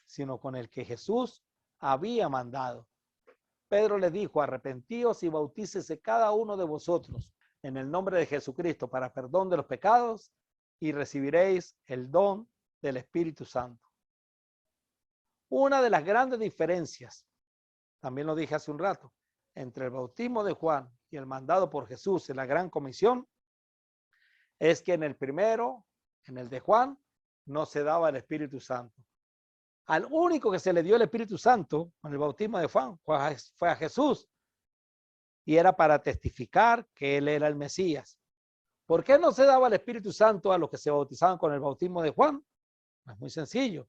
sino con el que Jesús había mandado. Pedro le dijo: arrepentíos y bautícese cada uno de vosotros en el nombre de Jesucristo para perdón de los pecados y recibiréis el don del Espíritu Santo. Una de las grandes diferencias, también lo dije hace un rato, entre el bautismo de Juan y el mandado por Jesús en la Gran Comisión, es que en el primero, en el de Juan, no se daba el Espíritu Santo. Al único que se le dio el Espíritu Santo con el bautismo de Juan fue a Jesús, y era para testificar que él era el Mesías. ¿Por qué no se daba el Espíritu Santo a los que se bautizaban con el bautismo de Juan? Es muy sencillo.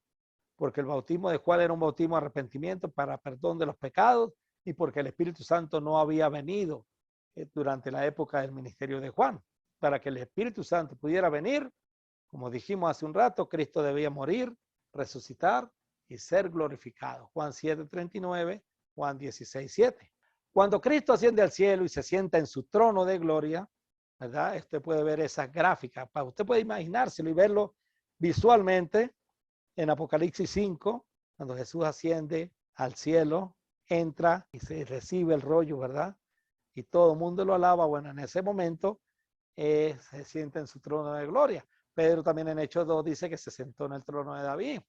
Porque el bautismo de Juan era un bautismo de arrepentimiento para perdón de los pecados y porque el Espíritu Santo no había venido durante la época del ministerio de Juan. Para que el Espíritu Santo pudiera venir, como dijimos hace un rato, Cristo debía morir, resucitar y ser glorificado. Juan 7:39, Juan 16:7. Cuando Cristo asciende al cielo y se sienta en su trono de gloria, ¿verdad? Usted puede ver esas gráficas, usted puede imaginárselo y verlo visualmente. En Apocalipsis 5, cuando Jesús asciende al cielo, entra y se recibe el rollo, ¿verdad? Y todo el mundo lo alaba. Bueno, en ese momento se sienta en su trono de gloria. Pedro también en Hechos 2 dice que se sentó en el trono de David.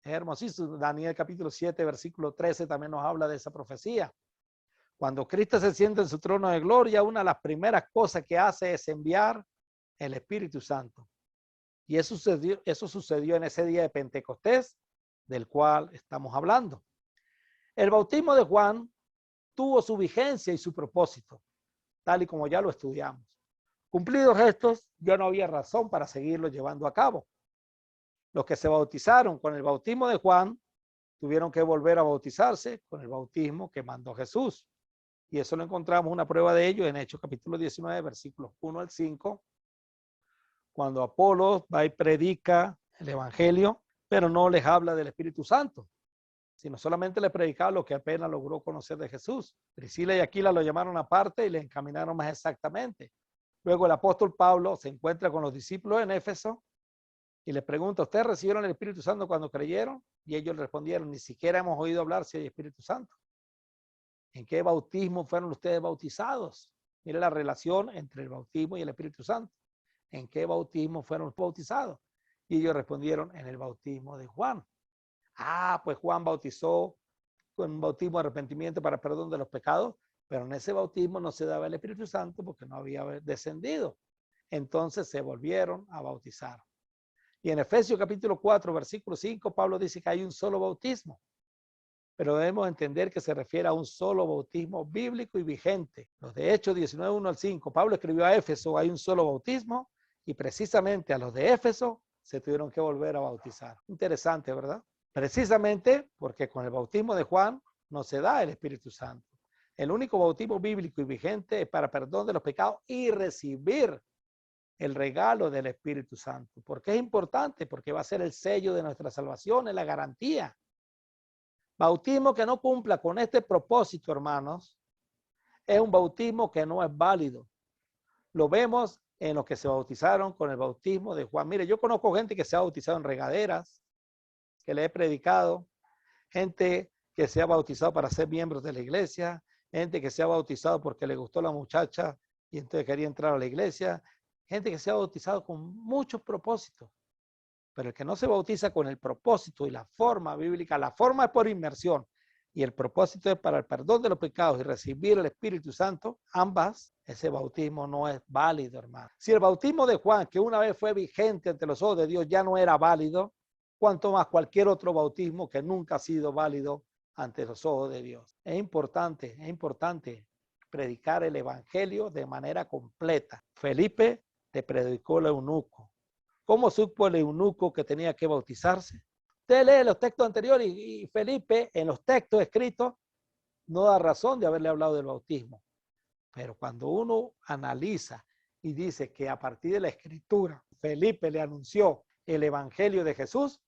Es hermosísimo. Daniel capítulo 7, versículo 13 también nos habla de esa profecía. Cuando Cristo se sienta en su trono de gloria, una de las primeras cosas que hace es enviar el Espíritu Santo. Y eso sucedió en ese día de Pentecostés, del cual estamos hablando. El bautismo de Juan tuvo su vigencia y su propósito, tal y como ya lo estudiamos. Cumplidos estos, ya no había razón para seguirlo llevando a cabo. Los que se bautizaron con el bautismo de Juan tuvieron que volver a bautizarse con el bautismo que mandó Jesús. Y eso lo encontramos una prueba de ello en Hechos capítulo 19, versículos 1 al 5. Cuando Apolos va y predica el evangelio, pero no les habla del Espíritu Santo, sino solamente les predicaba lo que apenas logró conocer de Jesús. Priscila y Aquila lo llamaron aparte y le encaminaron más exactamente. Luego el apóstol Pablo se encuentra con los discípulos en Éfeso y les pregunta: ¿ustedes recibieron el Espíritu Santo cuando creyeron? Y ellos le respondieron: ni siquiera hemos oído hablar si hay Espíritu Santo. ¿En qué bautismo fueron ustedes bautizados? Mire la relación entre el bautismo y el Espíritu Santo. ¿En qué bautismo fueron bautizados? Y ellos respondieron: en el bautismo de Juan. Pues Juan bautizó con un bautismo de arrepentimiento para perdón de los pecados, pero en ese bautismo no se daba el Espíritu Santo porque no había descendido. Entonces se volvieron a bautizar. Y en Efesios capítulo 4, versículo 5, Pablo dice que hay un solo bautismo, pero debemos entender que se refiere a un solo bautismo bíblico y vigente. Los de Hechos 19, 1 al 5, Pablo escribió a Éfeso: hay un solo bautismo, y precisamente a los de Éfeso se tuvieron que volver a bautizar. Interesante, ¿verdad? Precisamente porque con el bautismo de Juan no se da el Espíritu Santo. El único bautismo bíblico y vigente es para perdón de los pecados y recibir el regalo del Espíritu Santo. ¿Por qué es importante? Porque va a ser el sello de nuestra salvación, es la garantía. Bautismo que no cumpla con este propósito, hermanos, es un bautismo que no es válido. Lo vemos en los que se bautizaron con el bautismo de Juan. Mire, yo conozco gente que se ha bautizado en regaderas, que le he predicado, gente que se ha bautizado para ser miembros de la iglesia, gente que se ha bautizado porque le gustó la muchacha y entonces quería entrar a la iglesia, gente que se ha bautizado con muchos propósitos. Pero el que no se bautiza con el propósito y la forma bíblica, la forma es por inmersión. y el propósito es para el perdón de los pecados y recibir el Espíritu Santo, ambas, ese bautismo no es válido, hermano. Si el bautismo de Juan, que una vez fue vigente ante los ojos de Dios, ya no era válido, cuanto más cualquier otro bautismo que nunca ha sido válido ante los ojos de Dios. Es importante predicar el evangelio de manera completa. Felipe le predicó el eunuco. ¿Cómo supo el eunuco que tenía que bautizarse? Usted lee los textos anteriores y Felipe en los textos escritos no da razón de haberle hablado del bautismo. Pero cuando uno analiza y dice que a partir de la escritura Felipe le anunció el evangelio de Jesús,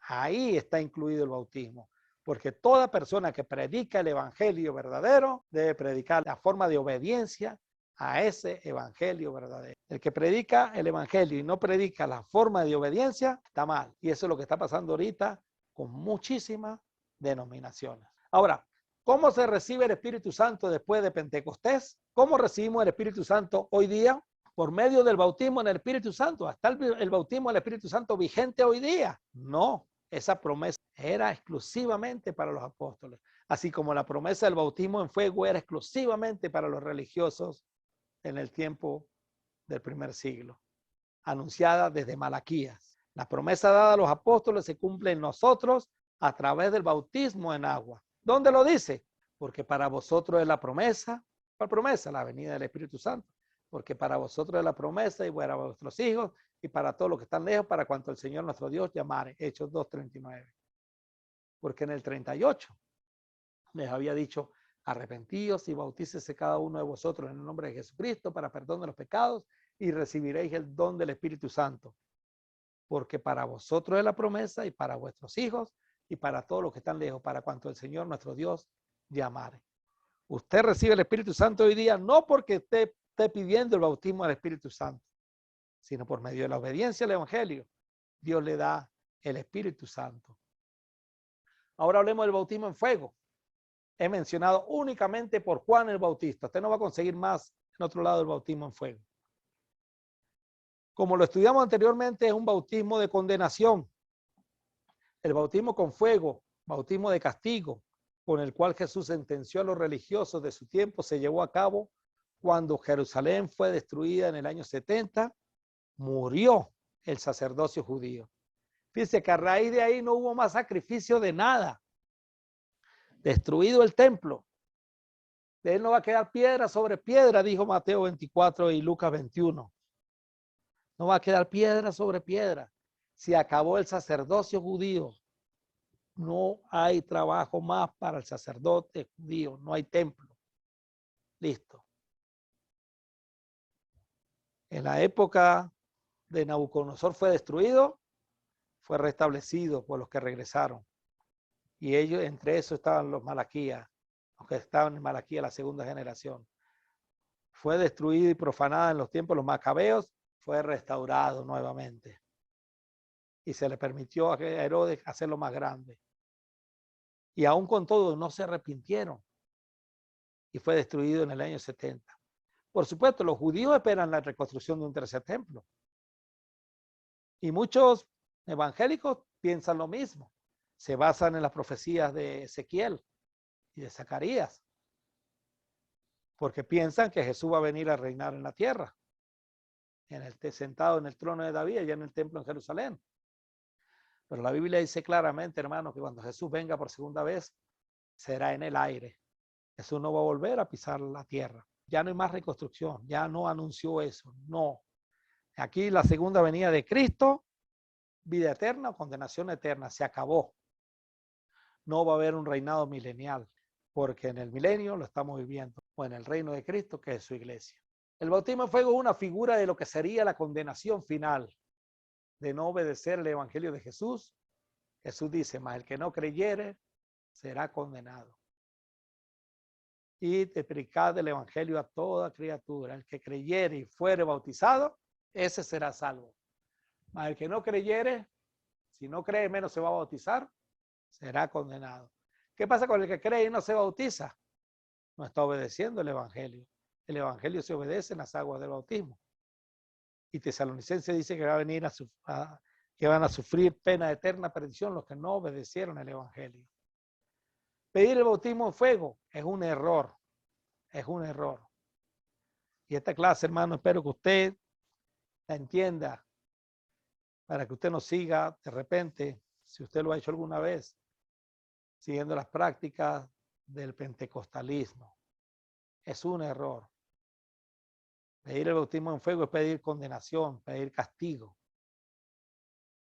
ahí está incluido el bautismo. Porque toda persona que predica el evangelio verdadero debe predicar la forma de obediencia a ese evangelio verdadero. El que predica el evangelio y no predica la forma de obediencia está mal. Y eso es lo que está pasando ahorita con muchísimas denominaciones. Ahora, ¿cómo se recibe el Espíritu Santo después de Pentecostés? ¿Cómo recibimos el Espíritu Santo hoy día? Por medio del bautismo en el Espíritu Santo. ¿Está el bautismo del Espíritu Santo vigente hoy día? No, esa promesa era exclusivamente para los apóstoles. Así como la promesa del bautismo en fuego era exclusivamente para los religiosos en el tiempo del primer siglo, anunciada desde Malaquías. La promesa dada a los apóstoles se cumple en nosotros a través del bautismo en agua. ¿Dónde lo dice? Porque para vosotros es la promesa. ¿Cuál promesa? La venida del Espíritu Santo. Porque para vosotros es la promesa y para vuestros hijos y para todos los que están lejos, para cuanto el Señor nuestro Dios llamare. Hechos 2:39. Porque en el 38 les había dicho, arrepentíos y bautícese cada uno de vosotros en el nombre de Jesucristo para perdón de los pecados y recibiréis el don del Espíritu Santo. Porque para vosotros es la promesa y para vuestros hijos y para todos los que están lejos, para cuanto el Señor nuestro Dios llamare. Usted recibe el Espíritu Santo hoy día no porque esté pidiendo el bautismo del Espíritu Santo, sino por medio de la obediencia al Evangelio. Dios le da el Espíritu Santo. Ahora hablemos del bautismo en fuego. He mencionado únicamente por Juan el Bautista. Usted no va a conseguir más en otro lado del bautismo en fuego. Como lo estudiamos anteriormente, es un bautismo de condenación. El bautismo con fuego, bautismo de castigo, con el cual Jesús sentenció a los religiosos de su tiempo, se llevó a cabo cuando Jerusalén fue destruida en el año 70, murió el sacerdocio judío. Fíjense que a raíz de ahí no hubo más sacrificio de nada. Destruido el templo. De él no va a quedar piedra sobre piedra, dijo Mateo 24 y Lucas 21. No va a quedar piedra sobre piedra. Se acabó el sacerdocio judío. No hay trabajo más para el sacerdote judío. No hay templo. Listo. En la época de Nabucodonosor fue destruido, fue restablecido por los que regresaron. Y ellos, entre esos estaban los Malaquías, los que estaban en Malaquía, la segunda generación. Fue destruido y profanada en los tiempos de los macabeos, fue restaurado nuevamente. Y se le permitió a Herodes hacerlo más grande. Y aún con todo no se arrepintieron. Y fue destruido en el año 70. Por supuesto, los judíos esperan la reconstrucción de un tercer templo. Y muchos evangélicos piensan lo mismo. Se basan en las profecías de Ezequiel y de Zacarías. Porque piensan que Jesús va a venir a reinar en la tierra. Sentado en el trono de David, allá en el templo en Jerusalén. Pero la Biblia dice claramente, hermano, que cuando Jesús venga por segunda vez, será en el aire. Jesús no va a volver a pisar la tierra. Ya no hay más reconstrucción, ya no anunció eso, no. Aquí la segunda venida de Cristo, vida eterna o condenación eterna, se acabó. No va a haber un reinado milenial, porque en el milenio lo estamos viviendo, o en el reino de Cristo, que es su iglesia. El bautismo en fuego es una figura de lo que sería la condenación final de no obedecer el evangelio de Jesús. Jesús dice, mas el que no creyere será condenado. Y predicad el evangelio a toda criatura. El que creyere y fuere bautizado, ese será salvo. Mas el que no creyere, si no cree menos se va a bautizar, será condenado. ¿Qué pasa con el que cree y no se bautiza? No está obedeciendo el evangelio. El evangelio se obedece en las aguas del bautismo. Y Tesalonicenses dice que va a venir que van a sufrir pena de eterna perdición los que no obedecieron el evangelio. Pedir el bautismo en fuego es un error. Es un error. Y esta clase, hermano, espero que usted la entienda para que usted no siga de repente, si usted lo ha hecho alguna vez, siguiendo las prácticas del pentecostalismo. Es un error. Pedir el bautismo en fuego es pedir condenación, pedir castigo.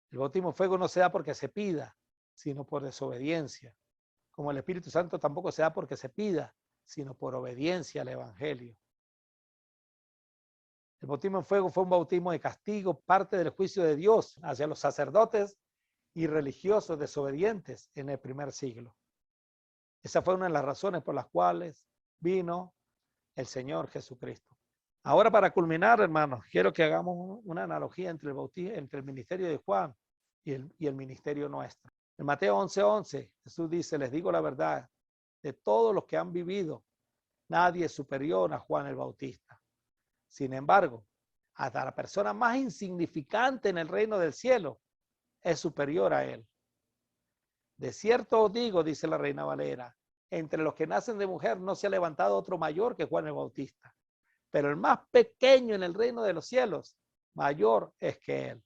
El bautismo en fuego no se da porque se pida, sino por desobediencia. Como el Espíritu Santo tampoco se da porque se pida, sino por obediencia al Evangelio. El bautismo en fuego fue un bautismo de castigo, parte del juicio de Dios hacia los sacerdotes y religiosos desobedientes en el primer siglo. Esa fue una de las razones por las cuales vino el Señor Jesucristo. Ahora, para culminar, hermanos, quiero que hagamos una analogía entre el ministerio de Juan y el ministerio nuestro. En Mateo 11:11, Jesús dice, les digo la verdad, de todos los que han vivido, nadie es superior a Juan el Bautista. Sin embargo, hasta la persona más insignificante en el reino del cielo es superior a él. De cierto os digo, dice la Reina Valera, entre los que nacen de mujer no se ha levantado otro mayor que Juan el Bautista. Pero el más pequeño en el reino de los cielos, mayor es que él.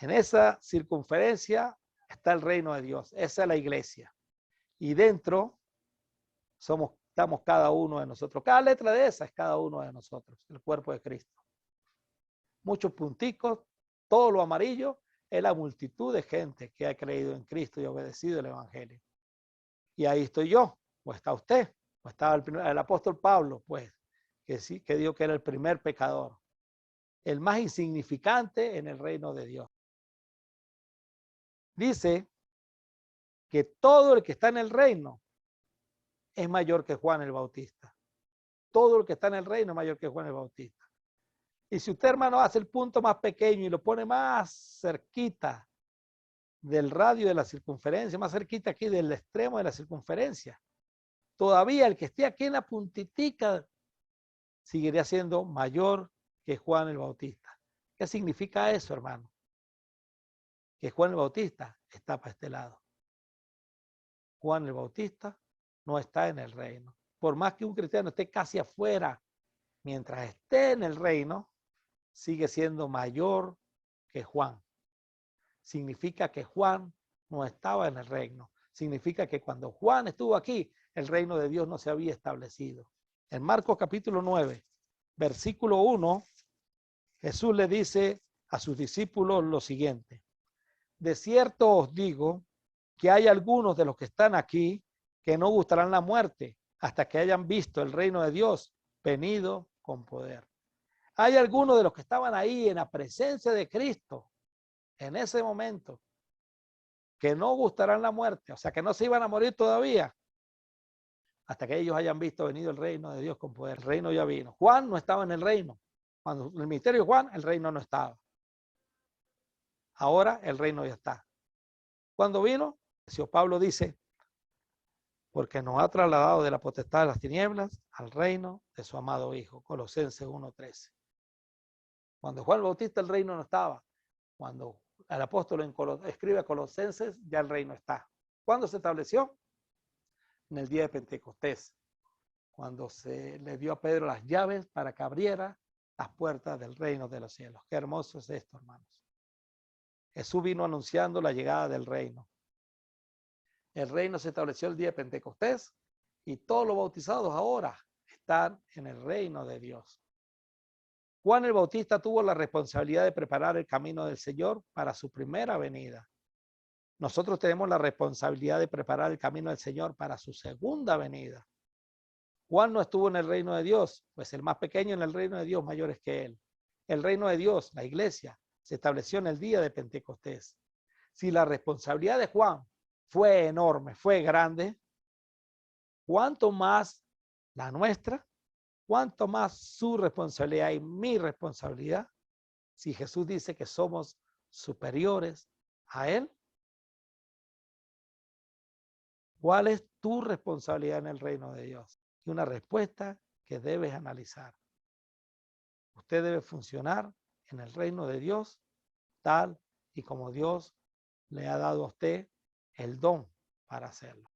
En esa circunferencia está el reino de Dios. Esa es la iglesia. Y dentro estamos cada uno de nosotros. Cada letra de esa es cada uno de nosotros, el cuerpo de Cristo. Muchos punticos, todo lo amarillo es la multitud de gente que ha creído en Cristo y obedecido el Evangelio. Y ahí estoy yo, o está usted, o estaba el apóstol Pablo, pues, que dijo que era el primer pecador, el más insignificante en el reino de Dios. Dice que todo el que está en el reino es mayor que Juan el Bautista. Todo el que está en el reino es mayor que Juan el Bautista. Y si usted, hermano, hace el punto más pequeño y lo pone más cerquita del radio de la circunferencia, más cerquita aquí del extremo de la circunferencia, todavía el que esté aquí en la puntitica seguiría siendo mayor que Juan el Bautista. ¿Qué significa eso, hermano? Que Juan el Bautista está para este lado. Juan el Bautista no está en el reino. Por más que un cristiano esté casi afuera, mientras esté en el reino, sigue siendo mayor que Juan. Significa que Juan no estaba en el reino. Significa que cuando Juan estuvo aquí, el reino de Dios no se había establecido. En Marcos capítulo 9, versículo 1, Jesús le dice a sus discípulos lo siguiente. De cierto os digo que hay algunos de los que están aquí que no gustarán la muerte hasta que hayan visto el reino de Dios venido con poder. Hay algunos de los que estaban ahí en la presencia de Cristo en ese momento que no gustarán la muerte, o sea que no se iban a morir todavía hasta que ellos hayan visto venido el reino de Dios con poder. El reino ya vino. Juan no estaba en el reino. Cuando el ministerio de Juan, el reino no estaba. Ahora el reino ya está. Cuando vino, Pablo dice, porque nos ha trasladado de la potestad de las tinieblas al reino de su amado Hijo. Colosenses 1:13. Cuando Juan el Bautista el reino no estaba. Cuando el apóstol escribe a Colosenses, ya el reino está. ¿Cuándo se estableció? En el día de Pentecostés, cuando se le dio a Pedro las llaves para que abriera las puertas del reino de los cielos. Qué hermoso es esto, hermanos. Jesús vino anunciando la llegada del reino. El reino se estableció el día de Pentecostés y todos los bautizados ahora están en el reino de Dios. Juan el Bautista tuvo la responsabilidad de preparar el camino del Señor para su primera venida. Nosotros tenemos la responsabilidad de preparar el camino del Señor para su segunda venida. Juan no estuvo en el reino de Dios, pues el más pequeño en el reino de Dios mayor es que él. El reino de Dios, la iglesia, se estableció en el día de Pentecostés. Si la responsabilidad de Juan fue enorme, fue grande, ¿cuánto más la nuestra? ¿Cuánto más su responsabilidad y mi responsabilidad? Si Jesús dice que somos superiores a Él, ¿cuál es tu responsabilidad en el reino de Dios? Y una respuesta que debes analizar. Usted debe funcionar en el reino de Dios tal y como Dios le ha dado a usted el don para hacerlo.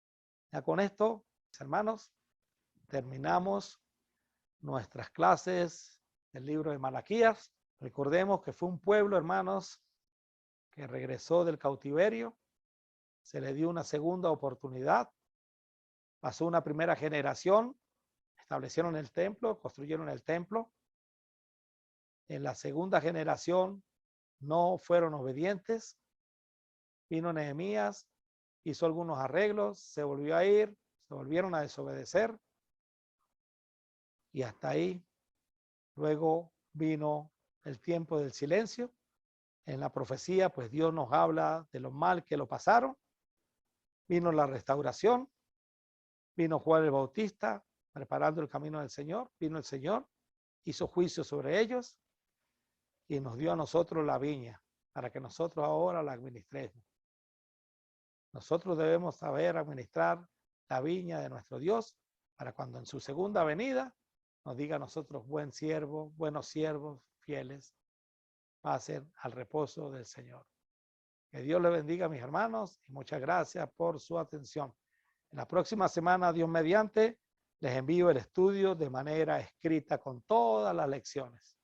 Ya con esto, mis hermanos, terminamos nuestras clases del libro de Malaquías. Recordemos que fue un pueblo, hermanos, que regresó del cautiverio, se le dio una segunda oportunidad, pasó una primera generación, establecieron el templo, construyeron el templo. En la segunda generación no fueron obedientes. Vino Nehemías, hizo algunos arreglos, se volvió a ir, se volvieron a desobedecer y hasta ahí. Luego vino el tiempo del silencio. En la profecía, pues Dios nos habla de lo mal que lo pasaron. Vino la restauración, vino Juan el Bautista preparando el camino del Señor, vino el Señor, hizo juicio sobre ellos y nos dio a nosotros la viña para que nosotros ahora la administremos. Nosotros debemos saber administrar la viña de nuestro Dios para cuando en su segunda venida nos diga a nosotros buen siervo, buenos siervos, fieles, pasen al reposo del Señor. Que Dios les bendiga, mis hermanos, y muchas gracias por su atención. En la próxima semana, Dios mediante, les envío el estudio de manera escrita con todas las lecciones.